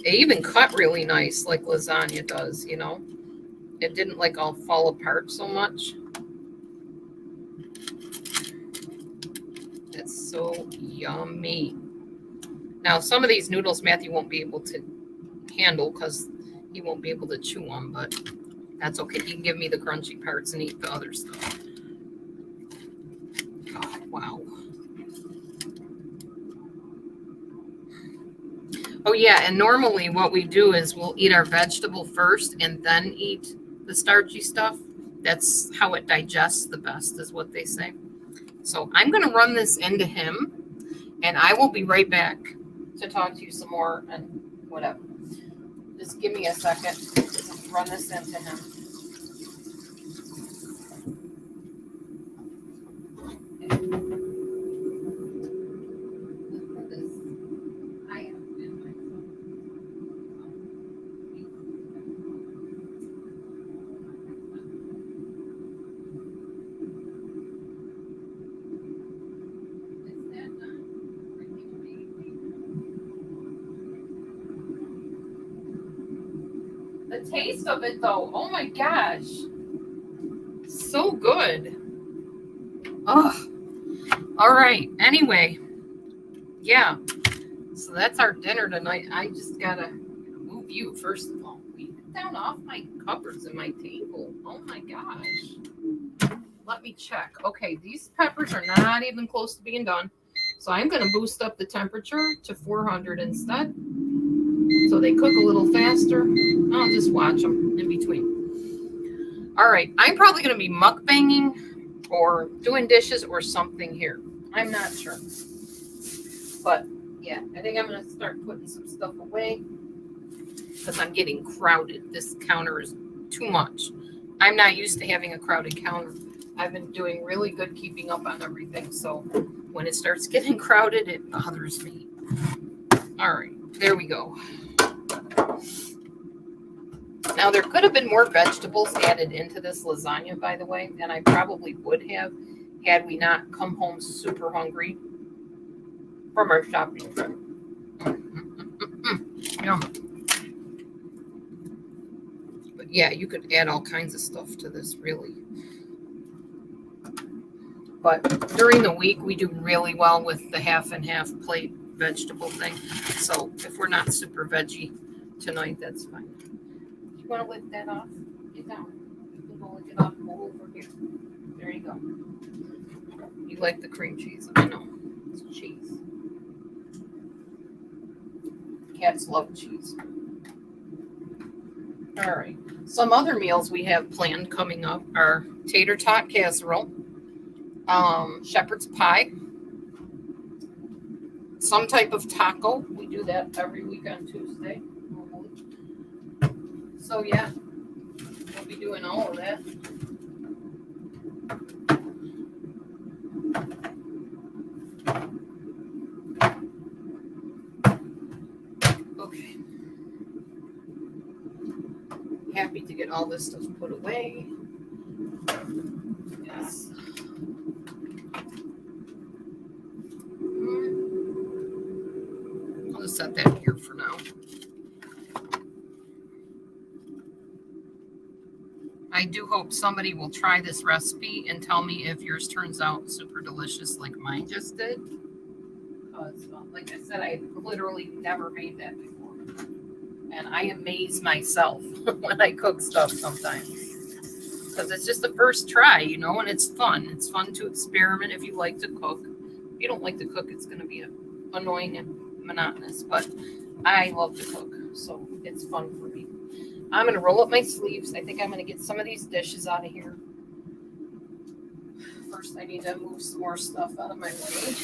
It even cut really nice like lasagna does, It didn't like all fall apart so much. It's so yummy. Now, some of these noodles Matthew won't be able to handle because he won't be able to chew them, but that's okay. He can give me the crunchy parts and eat the other stuff. Oh, wow. Oh, yeah, and normally what we do is we'll eat our vegetable first and then eat the starchy stuff. That's how it digests the best, is what they say. So I'm going to run this into him, and I will be right back to talk to you some more and whatever. Just give me a second to run this into him. The taste of it, though, oh my gosh. So good. Oh, all right. Anyway, yeah. So that's our dinner tonight. I just gotta move you first of all. We get down off my cupboards and my table. Oh my gosh. Let me check. Okay, these peppers are not even close to being done. So I'm gonna boost up the temperature to 400 instead. So they cook a little faster. I'll just watch them in between. All right, I'm probably gonna be mukbanging or doing dishes or something here. I'm not sure. But yeah, I think I'm going to start putting some stuff away because I'm getting crowded. This counter is too much. I'm not used to having a crowded counter. I've been doing really good keeping up on everything. So when it starts getting crowded, it bothers me. All right, there we go. Now, there could have been more vegetables added into this lasagna, by the way, and I probably would have had we not come home super hungry from our shopping trip. Yum. But yeah, you could add all kinds of stuff to this, really. But during the week, we do really well with the half and half plate vegetable thing. So if we're not super veggie tonight, that's fine. You want to lift that off? Get down. You can go lift it off. Go over here. There you go. You like the cream cheese? I know. It's cheese. Cats love cheese. All right. Some other meals we have planned coming up are tater tot casserole, shepherd's pie, some type of taco. We do that every week on Tuesday. So yeah, we'll be doing all of that. Okay. Happy to get all this stuff put away. Yes. I'll just set that here for now. I do hope somebody will try this recipe and tell me if yours turns out super delicious like mine just did. Because, like I said, I literally never made that before. And I amaze myself when I cook stuff sometimes. Because it's just the first try, you know, and it's fun. It's fun to experiment if you like to cook. If you don't like to cook, it's going to be annoying and monotonous. But I love to cook, so it's fun for me. I'm going to roll up my sleeves. I think I'm going to get some of these dishes out of here. First, I need to move some more stuff out of my way.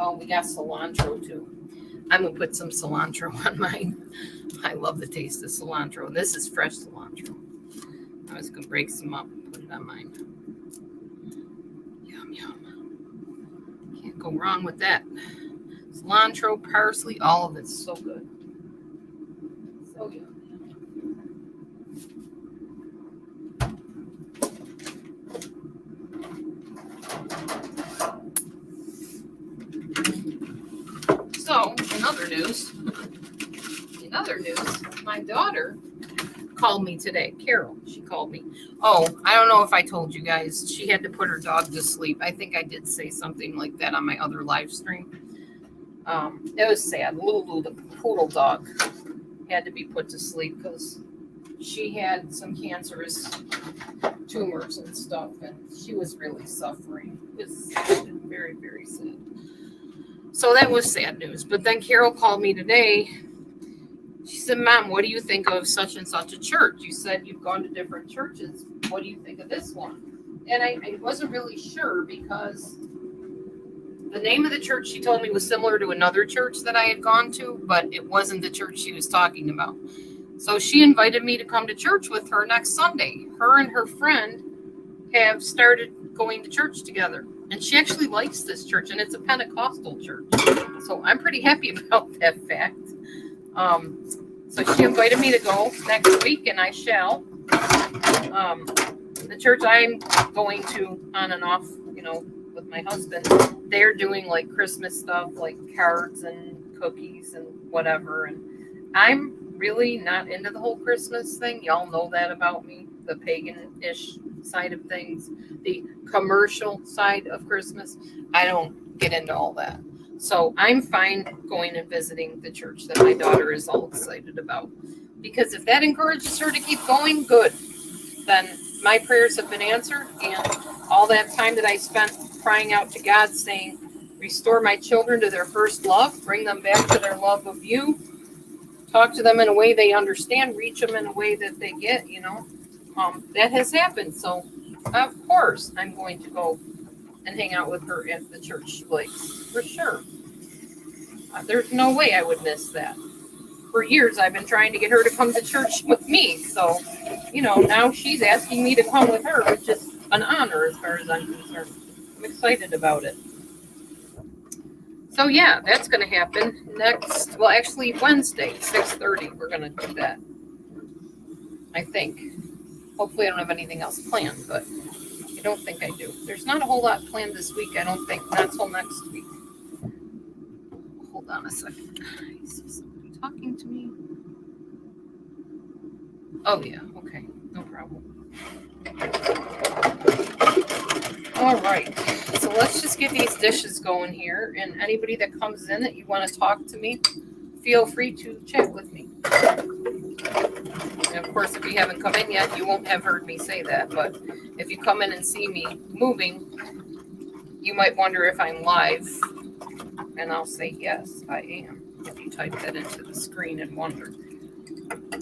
Oh, we got cilantro too. I'm going to put some cilantro on mine. I love the taste of cilantro. This is fresh cilantro. I was going to break some up and put it on mine. Yum, yum. Can't go wrong with that. Cilantro, parsley, all of it's so good. So good. So, in other news, my daughter called me today. Carol, she called me. Oh, I don't know if I told you guys. She had to put her dog to sleep. I think I did say something like that on my other live stream. It was sad. Lulu, the poodle dog, had to be put to sleep because she had some cancerous tumors and stuff, and she was really suffering. It was very, very sad. So that was sad news. But then Carol called me today. She said, Mom, what do you think of such and such a church? You said you've gone to different churches. What do you think of this one? And I wasn't really sure because the name of the church she told me was similar to another church that I had gone to, but it wasn't the church she was talking about. So she invited me to come to church with her next Sunday. Her and her friend have started going to church together. And she actually likes this church, and it's a Pentecostal church. So I'm pretty happy about that fact. So she invited me to go next week, and I shall. The church I'm going to on and off, with my husband, they're doing like Christmas stuff, like cards and cookies and whatever. And I'm really not into the whole Christmas thing. Y'all know that about me, the pagan-ish side of things, the commercial side of Christmas. I don't get into all that. So I'm fine going and visiting the church that my daughter is all excited about. Because if that encourages her to keep going, good. Then my prayers have been answered, and all that time that I spent crying out to God saying, restore my children to their first love, bring them back to their love of you, talk to them in a way they understand, reach them in a way that they get, that has happened. So of course I'm going to go and hang out with her at the church place, for sure. There's no way I would miss that. For years, I've been trying to get her to come to church with me. So, now she's asking me to come with her, which is an honor as far as I'm concerned. I'm excited about it. So, yeah, that's going to happen actually Wednesday, 6:30. We're going to do that. I think. Hopefully, I don't have anything else planned, but I don't think I do. There's not a whole lot planned this week, I don't think. Not till next week. Hold on a second. I see somebody talking to me. Oh, yeah. Okay. No problem. All right. So let's just get these dishes going here. And anybody that comes in that you want to talk to me, feel free to chat with me. And of course, if you haven't come in yet, you won't have heard me say that. But if you come in and see me moving, you might wonder if I'm live. And I'll say, yes, I am. If you type that into the screen and wonder.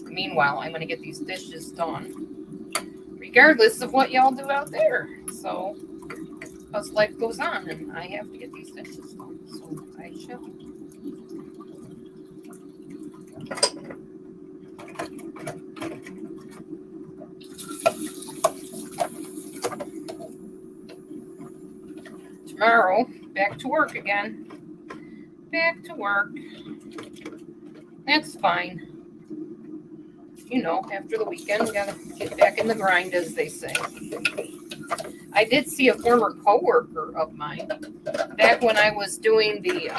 Meanwhile, I'm going to get these dishes done, regardless of what y'all do out there. So, because life goes on, and I have to get these dishes done. So, I shall. Tomorrow, back to work again. Back to work. That's fine. After the weekend, we gotta get back in the grind, as they say. I did see a former coworker of mine back when I was doing the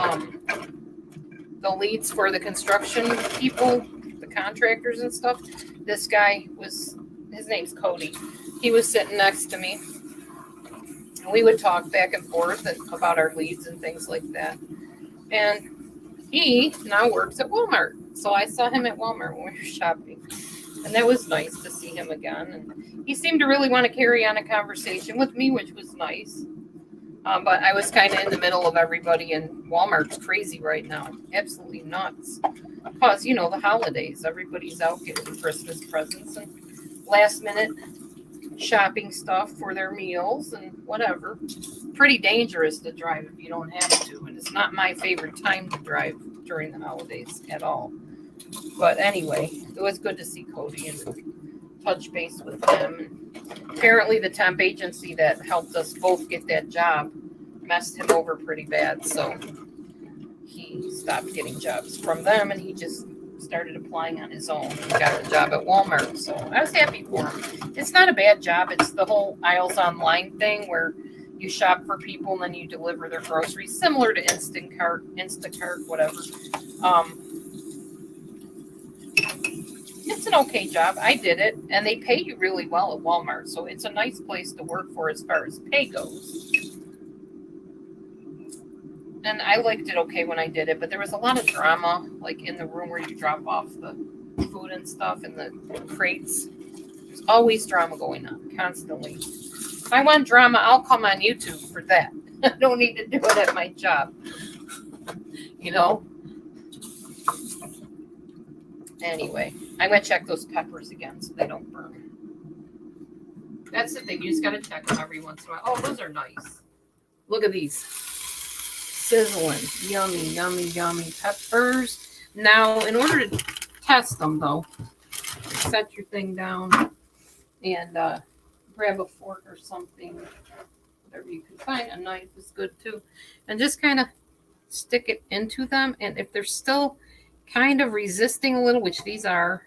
leads for the construction people, the contractors and stuff. This guy his name's Cody. He was sitting next to me. And we would talk back and forth about our leads and things like that. And he now works at Walmart. So I saw him at Walmart when we were shopping. And that was nice to see him again. And he seemed to really want to carry on a conversation with me, which was nice. But I was kind of in the middle of everybody, and Walmart's crazy right now. Absolutely nuts. Because, the holidays. Everybody's out getting Christmas presents and last minute shopping stuff for their meals and whatever. Pretty dangerous to drive if you don't have to. And it's not my favorite time to drive during the holidays at all. But anyway, it was good to see Cody and touch base with him. Apparently the temp agency that helped us both get that job messed him over pretty bad. So he stopped getting jobs from them, and he just started applying on his own. He got the job at Walmart. So I was happy for him. It's not a bad job. It's the whole aisles online thing where you shop for people and then you deliver their groceries, similar to Instacart, whatever. It's an okay job. I did it, and they pay you really well at Walmart, so it's a nice place to work for as far as pay goes. And I liked it okay when I did it, but there was a lot of drama, like in the room where you drop off the food and stuff in the crates. There's always drama going on, constantly. If I want drama, I'll come on YouTube for that. I don't need to do it at my job. Anyway, I'm going to check those peppers again so they don't burn. That's the thing. You just got to check them every once in a while. Oh, those are nice. Look at these. Sizzling. Yummy, yummy, yummy peppers. Now, in order to test them, though, set your thing down and grab a fork or something, whatever you can find. A knife is good too. And just kind of stick it into them. And if they're still kind of resisting a little, which these are,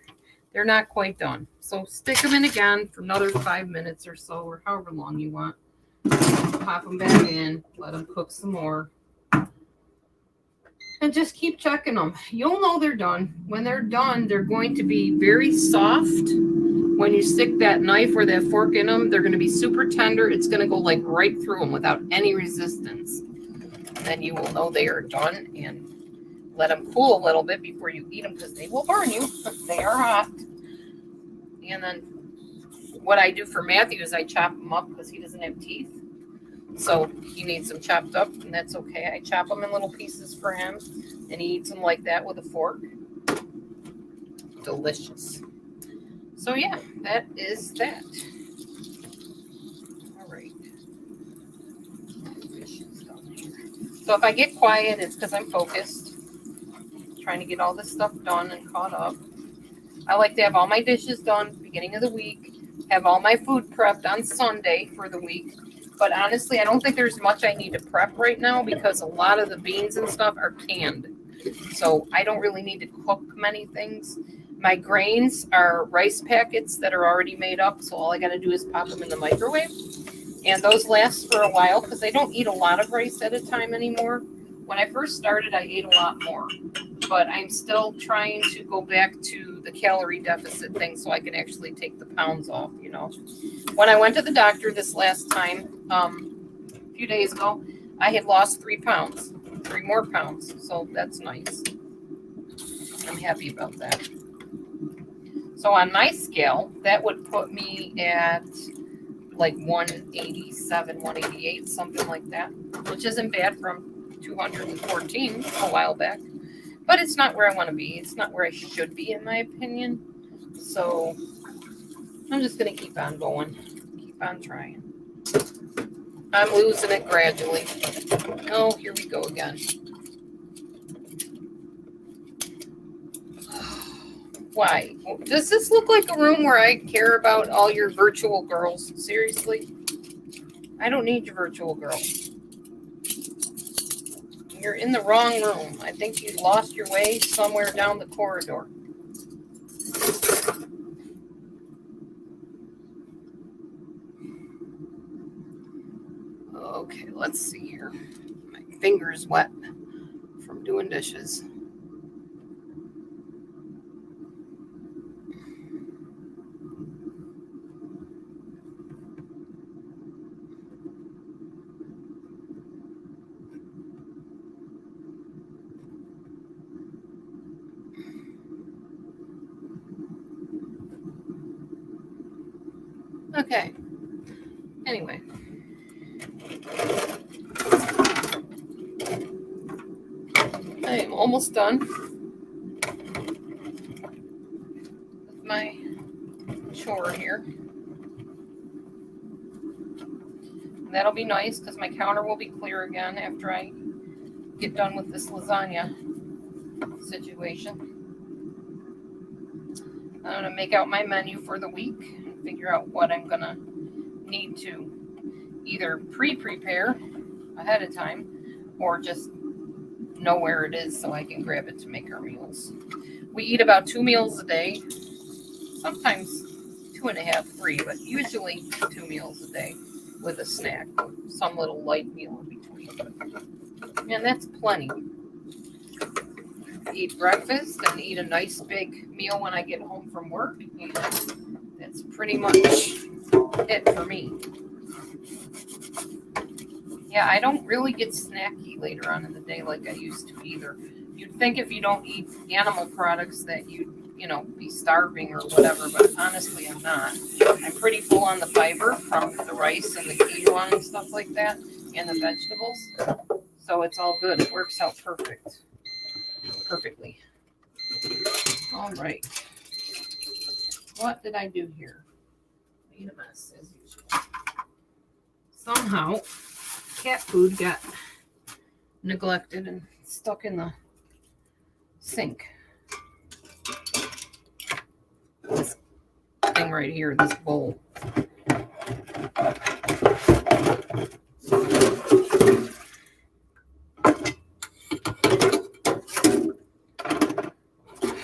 they're not quite done. So stick them in again for another 5 minutes or so, or however long you want. Pop them back in, let them cook some more. And just keep checking them. You'll know they're done. When they're done, they're going to be very soft. When you stick that knife or that fork in them, they're going to be super tender. It's going to go like right through them without any resistance. Then you will know they are done, and let them cool a little bit before you eat them because they will burn you. They are hot. And then what I do for Matthew is I chop them up because he doesn't have teeth. So he needs them chopped up, and that's okay. I chop them in little pieces for him, and he eats them like that with a fork. Delicious. So yeah, that is that. All right. So if I get quiet, it's because I'm focused, trying to get all this stuff done and caught up. I like to have all my dishes done beginning of the week, have all my food prepped on Sunday for the week. But honestly, I don't think there's much I need to prep right now because a lot of the beans and stuff are canned. So I don't really need to cook many things. My grains are rice packets that are already made up. So all I got to do is pop them in the microwave. And those last for a while because I don't eat a lot of rice at a time anymore. When I first started, I ate a lot more. But I'm still trying to go back to the calorie deficit thing so I can actually take the pounds off, you know. When I went to the doctor this last time, a few days ago, I had lost 3 pounds, 3 more pounds. So that's nice. I'm happy about that. So on my scale, that would put me at like 187, 188, something like that, which isn't bad from 214 a while back. But it's not where I want to be. It's not where I should be, in my opinion. So I'm just going to keep on going. Keep on trying. I'm losing it gradually. Oh, here we go again. Why? Does this look like a room where I care about all your virtual girls? Seriously? I don't need your virtual girl. You're in the wrong room. I think you lost your way somewhere down the corridor. Okay, let's see here. My finger's wet from doing dishes. Okay. Anyway. I am almost done with my chore here. And that'll be nice because my counter will be clear again after I get done with this lasagna situation. I'm going to make out my menu for the week and figure out what I'm going to need to either pre-prepare ahead of time or just know where it is so I can grab it to make our meals. We eat about 2 meals a day, sometimes 2.5, 3, but usually 2 meals a day with a snack, some little light meal in between. And that's plenty. Eat breakfast and eat a nice big meal when I get home from work, and that's pretty much it for me. Yeah, I don't really get snacky later on in the day like I used to either. You'd think if you don't eat animal products that you'd, be starving or whatever, but honestly I'm not. I'm pretty full on the fiber from the rice and the quinoa and stuff like that, and the vegetables. So it's all good. It works out perfectly. All right. What did I do here? Made a mess as usual. Somehow cat food got neglected and stuck in the sink. This thing right here, this bowl.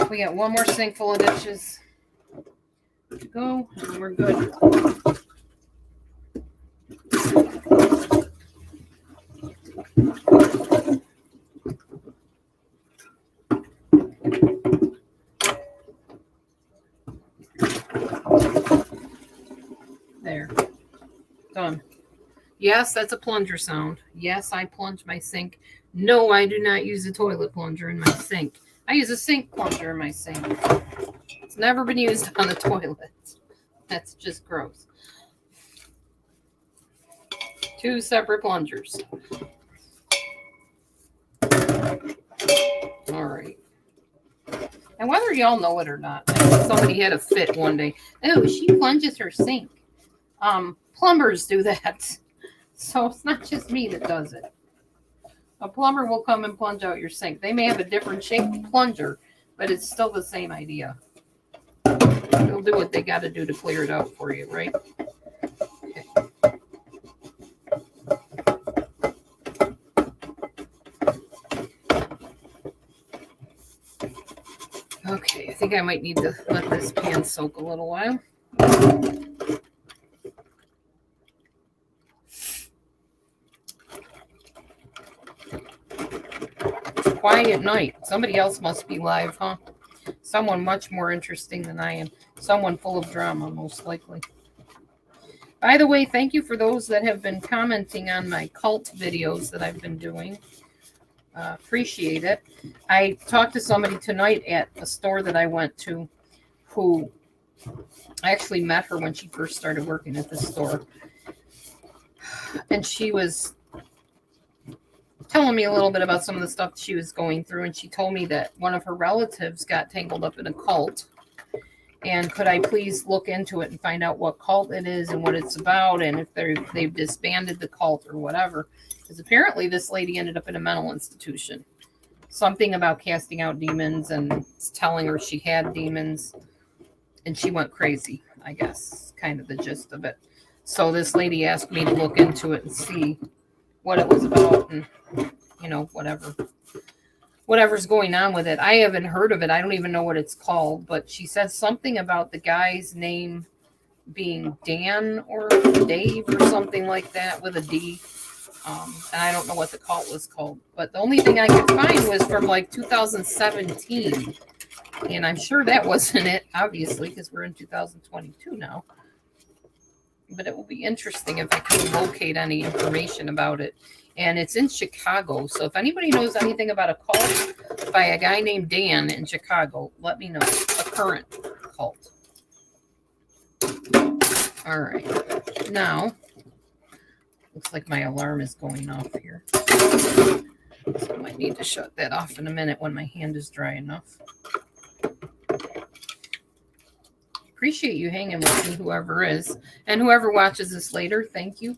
We got one more sink full of dishes to go, and we're good. There. Done. Yes, that's a plunger sound. Yes, I plunge my sink. No, I do not use a toilet plunger in my sink. I use a sink plunger in my sink. It's never been used on the toilet. That's just gross. 2 separate plungers. All right. And whether y'all know it or not, somebody had a fit one day. Oh, she plunges her sink. Plumbers do that. So it's not just me that does it. A plumber will come and plunge out your sink. They may have a different shaped plunger, but it's still the same idea. They'll do what they got to do to clear it out for you, right? Okay, I think I might need to let this pan soak a little while. It's quiet night. Somebody else must be live, huh? Someone much more interesting than I am. Someone full of drama, most likely. By the way, thank you for those that have been commenting on my cult videos that I've been doing. Appreciate it. I talked to somebody tonight at a store that I went to who I actually met her when she first started working at the store. And she was telling me a little bit about some of the stuff she was going through. And she told me that one of her relatives got tangled up in a cult. And could I please look into it and find out what cult it is and what it's about and if they've disbanded the cult or whatever. Because apparently this lady ended up in a mental institution. Something about casting out demons and telling her she had demons. And she went crazy, I guess. Kind of the gist of it. So this lady asked me to look into it and see what it was about and, you know, whatever's going on with it. I haven't heard of it. I don't even know what it's called. But she said something about the guy's name being Dan or Dave or something like that with a D. And I don't know what the cult was called. But the only thing I could find was from like 2017. And I'm sure that wasn't it, obviously, because we're in 2022 now. But it will be interesting if I can locate any information about it. And it's in Chicago. So if anybody knows anything about a cult by a guy named Dan in Chicago, let me know. A current cult. All right. Now, looks like my alarm is going off here. So I might need to shut that off in a minute when my hand is dry enough. Appreciate you hanging with me, whoever is. And whoever watches this later, thank you.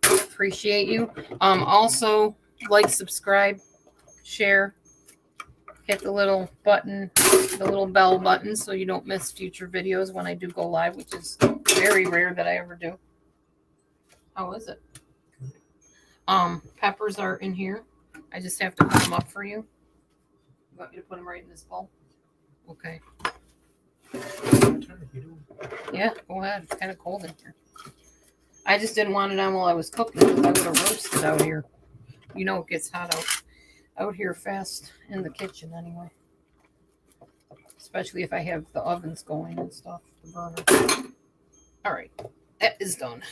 Appreciate you. Also, like, subscribe, share, hit the little button, the little bell button so you don't miss future videos when I do go live, which is very rare that I ever do. How is it? Peppers are in here. I just have to put them up for you. You want me to put them right in this bowl? Okay. Yeah, go ahead. It's kind of cold in here. I just didn't want it on while I was cooking because I would have roasted out here. You know it gets hot out here fast in the kitchen anyway. Especially if I have the ovens going and stuff, the burner. All right, that is done.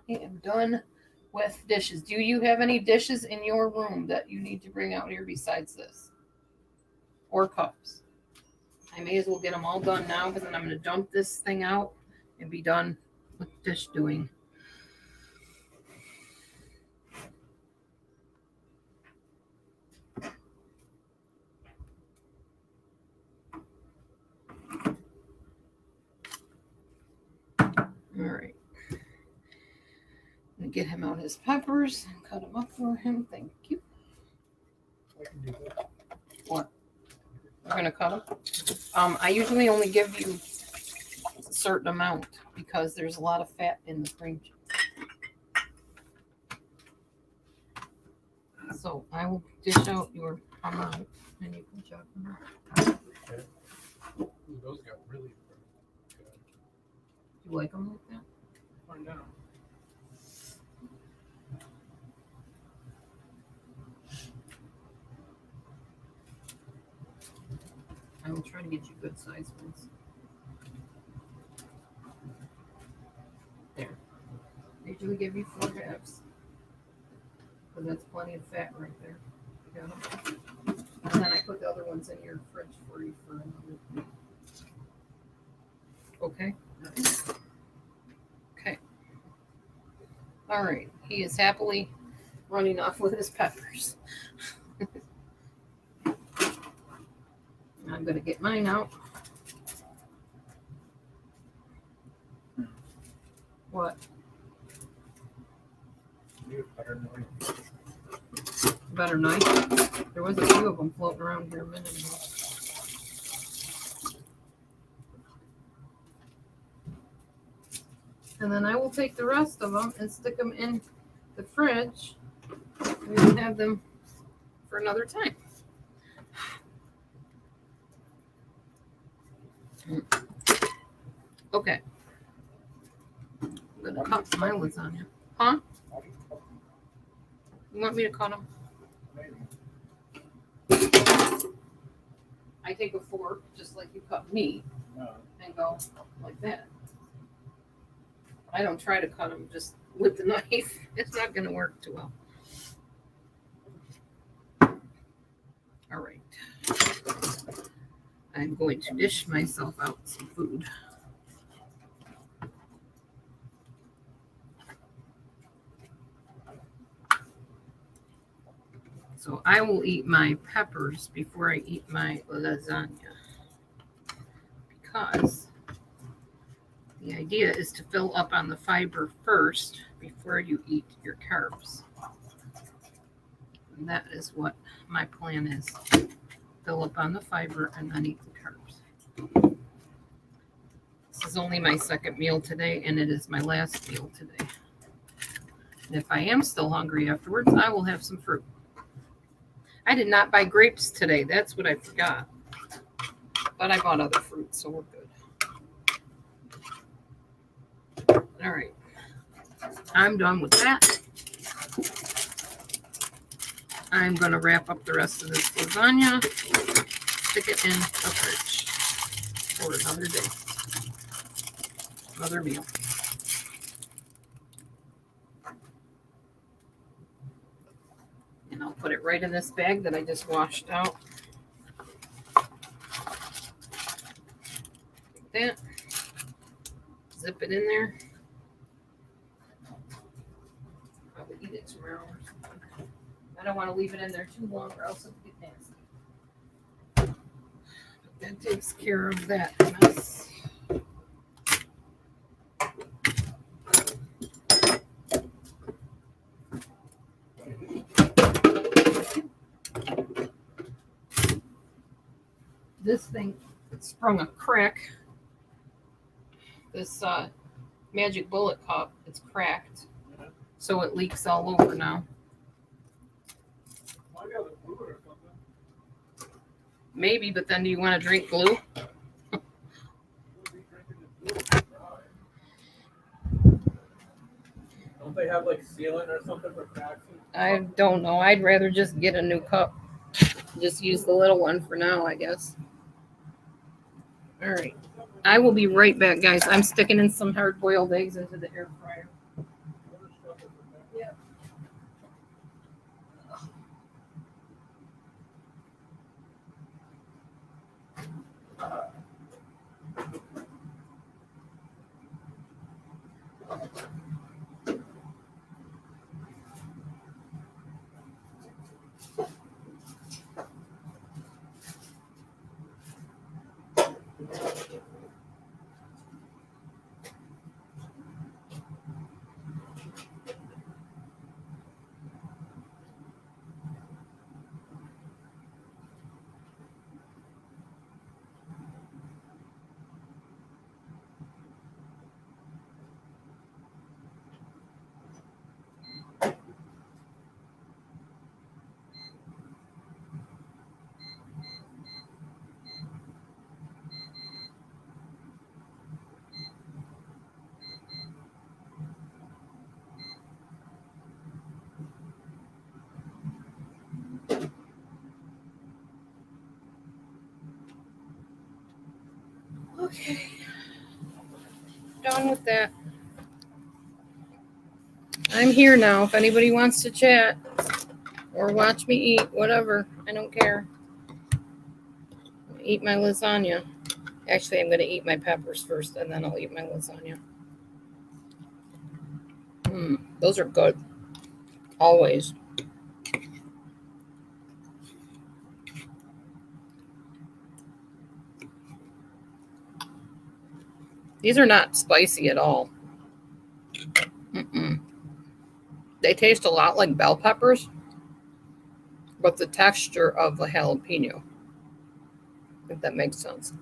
I am done with dishes. Do you have any dishes in your room that you need to bring out here besides this? Or cups? I may as well get them all done now because then I'm going to dump this thing out and be done with dish doing. All right. I'm going to get him out his peppers and cut them up for him. Thank you. What? We're going to cut them. I usually only give you certain amount because there's a lot of fat in the cream cheese. So I will dish out your amount and you can chop them up.
Okay. Ooh, those got really good.
You like them like that?
Find out.
I will try to get you good size ones. There. I usually give you 4 halves. Because that's plenty of fat right there. You got 'em. And then I put the other ones in your fridge for you for another week. Okay? Okay. All right. He is happily running off with his peppers. I'm going to get mine out. What?
You better know.
Better knife? There was a few of them floating around here a minute ago. And then I will take the rest of them and stick them in the fridge. We will have them for another time. Okay. I'm going to cut my lasagna. Huh? You want me to cut them? I take a fork, just like you cut meat, and go like that. I don't try to cut them just with the knife. It's not going to work too well. All right. I'm going to dish myself out some food. So I will eat my peppers before I eat my lasagna. Because the idea is to fill up on the fiber first before you eat your carbs. And that is what my plan is. Fill up on the fiber and then eat the carbs. This is only my second meal today, and it is my last meal today. And if I am still hungry afterwards, I will have some fruit. I did not buy grapes today. That's what I forgot. But I bought other fruit, so we're good. All right. I'm done with that. I'm going to wrap up the rest of this lasagna, stick it in the fridge for another day, another meal. And I'll put it right in this bag that I just washed out. Like that. Zip it in there. Probably eat it tomorrow or something. I don't want to leave it in there too long or else it'll get nasty. That takes care of that mess. This thing sprung a crack. This Magic Bullet cup, it's cracked. So it leaks all over now. Maybe, but then do you want to drink glue?
Don't they have like sealant or something for cracks?
I don't know. I'd rather just get a new cup. Just use the little one for now, I guess. All right. I will be right back, guys. I'm sticking in some hard-boiled eggs into the air fryer. Yeah. Okay. Done with that. I'm here now. If anybody wants to chat or watch me eat, whatever, I don't care. Eat my lasagna. Actually, I'm going to eat my peppers first, and then I'll eat my lasagna. Those are good. Always. These are not spicy at all. They taste a lot like bell peppers, but the texture of a jalapeno, if that makes sense.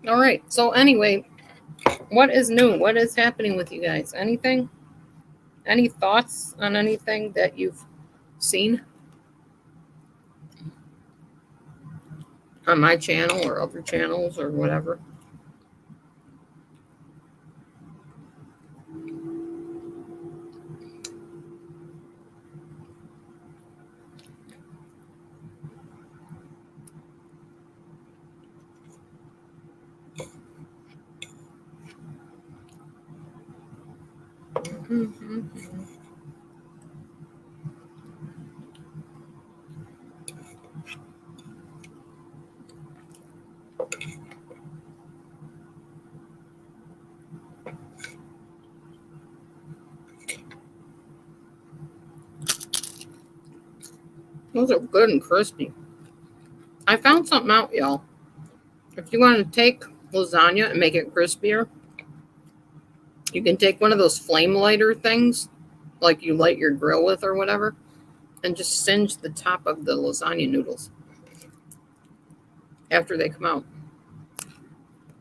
All right. So anyway, what is new? What is happening with you guys? Anything? Any thoughts on anything that you've seen on my channel or other channels or whatever? Those are good and crispy. I found something out, y'all. If you want to take lasagna and make it crispier, you can take one of those flame lighter things, like you light your grill with or whatever, and just singe the top of the lasagna noodles after they come out.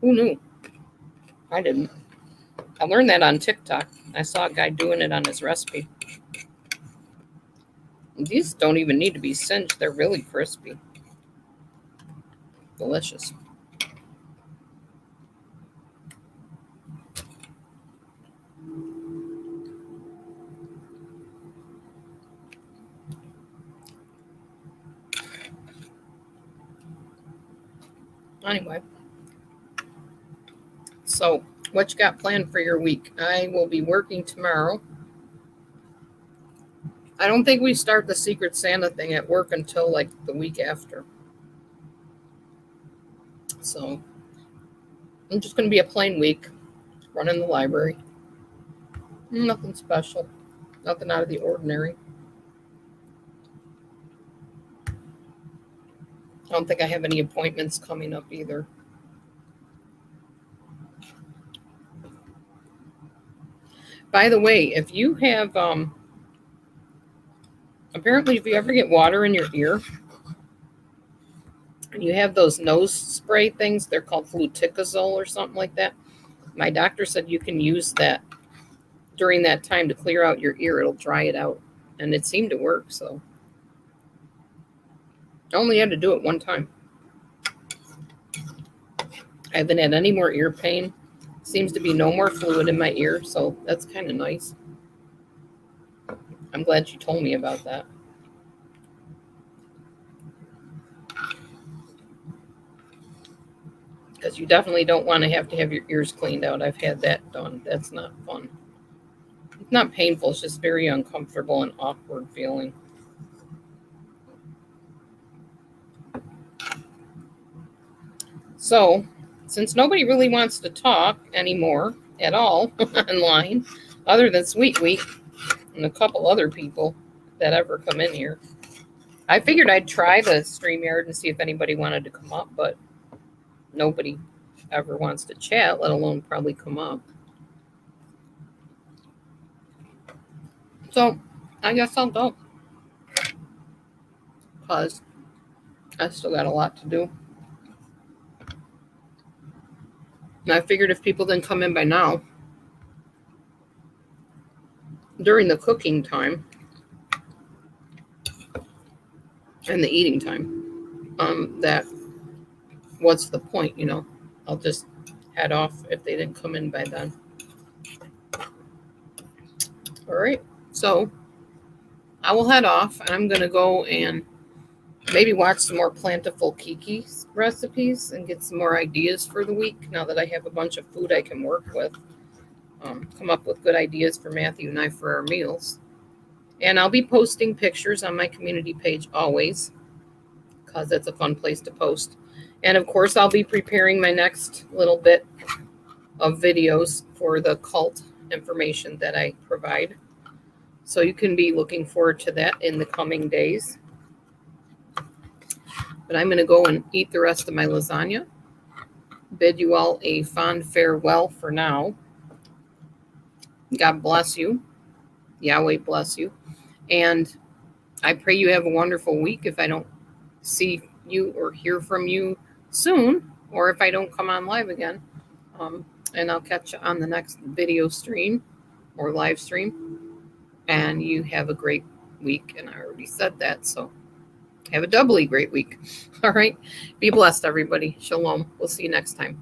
Who knew? I didn't. I learned that on TikTok. I saw a guy doing it on his recipe. These don't even need to be singed. They're really crispy. Delicious. Anyway, so what you got planned for your week? I will be working tomorrow. I don't think we start the Secret Santa thing at work until like the week after. So I'm just going to be a plain week, running the library. Nothing special, nothing out of the ordinary. I don't think I have any appointments coming up either. By the way, if you have, apparently if you ever get water in your ear, and you have those nose spray things, they're called fluticasole or something like that. My doctor said you can use that during that time to clear out your ear. It'll dry it out. And it seemed to work, so. I only had to do it one time. I haven't had any more ear pain. Seems to be no more fluid in my ear, so that's kind of nice. I'm glad you told me about that. Because you definitely don't want to have your ears cleaned out. I've had that done. That's not fun. It's not painful. It's just very uncomfortable and awkward feeling. So, since nobody really wants to talk anymore at all online, other than Sweet Week, and a couple other people that ever come in here. I figured I'd try the StreamYard and see if anybody wanted to come up, but nobody ever wants to chat, let alone probably come up. So I guess I'll go, because I still got a lot to do. And I figured if people didn't come in by now, during the cooking time and the eating time, that what's the point, you know? I'll just head off if they didn't come in by then. All right, so I will head off, and I'm going to go and maybe watch some more Plentiful Kiki recipes and get some more ideas for the week now that I have a bunch of food I can work with. Come up with good ideas for Matthew and I for our meals. And I'll be posting pictures on my community page always, because that's a fun place to post. And of course, I'll be preparing my next little bit of videos for the cult information that I provide. So you can be looking forward to that in the coming days. But I'm going to go and eat the rest of my lasagna. Bid you all a fond farewell for now. God bless you. Yahweh bless you. And I pray you have a wonderful week if I don't see you or hear from you soon, or if I don't come on live again. And I'll catch you on the next video stream or live stream. And you have a great week. And I already said that, so have a doubly great week. All right. Be blessed, everybody. Shalom. We'll see you next time.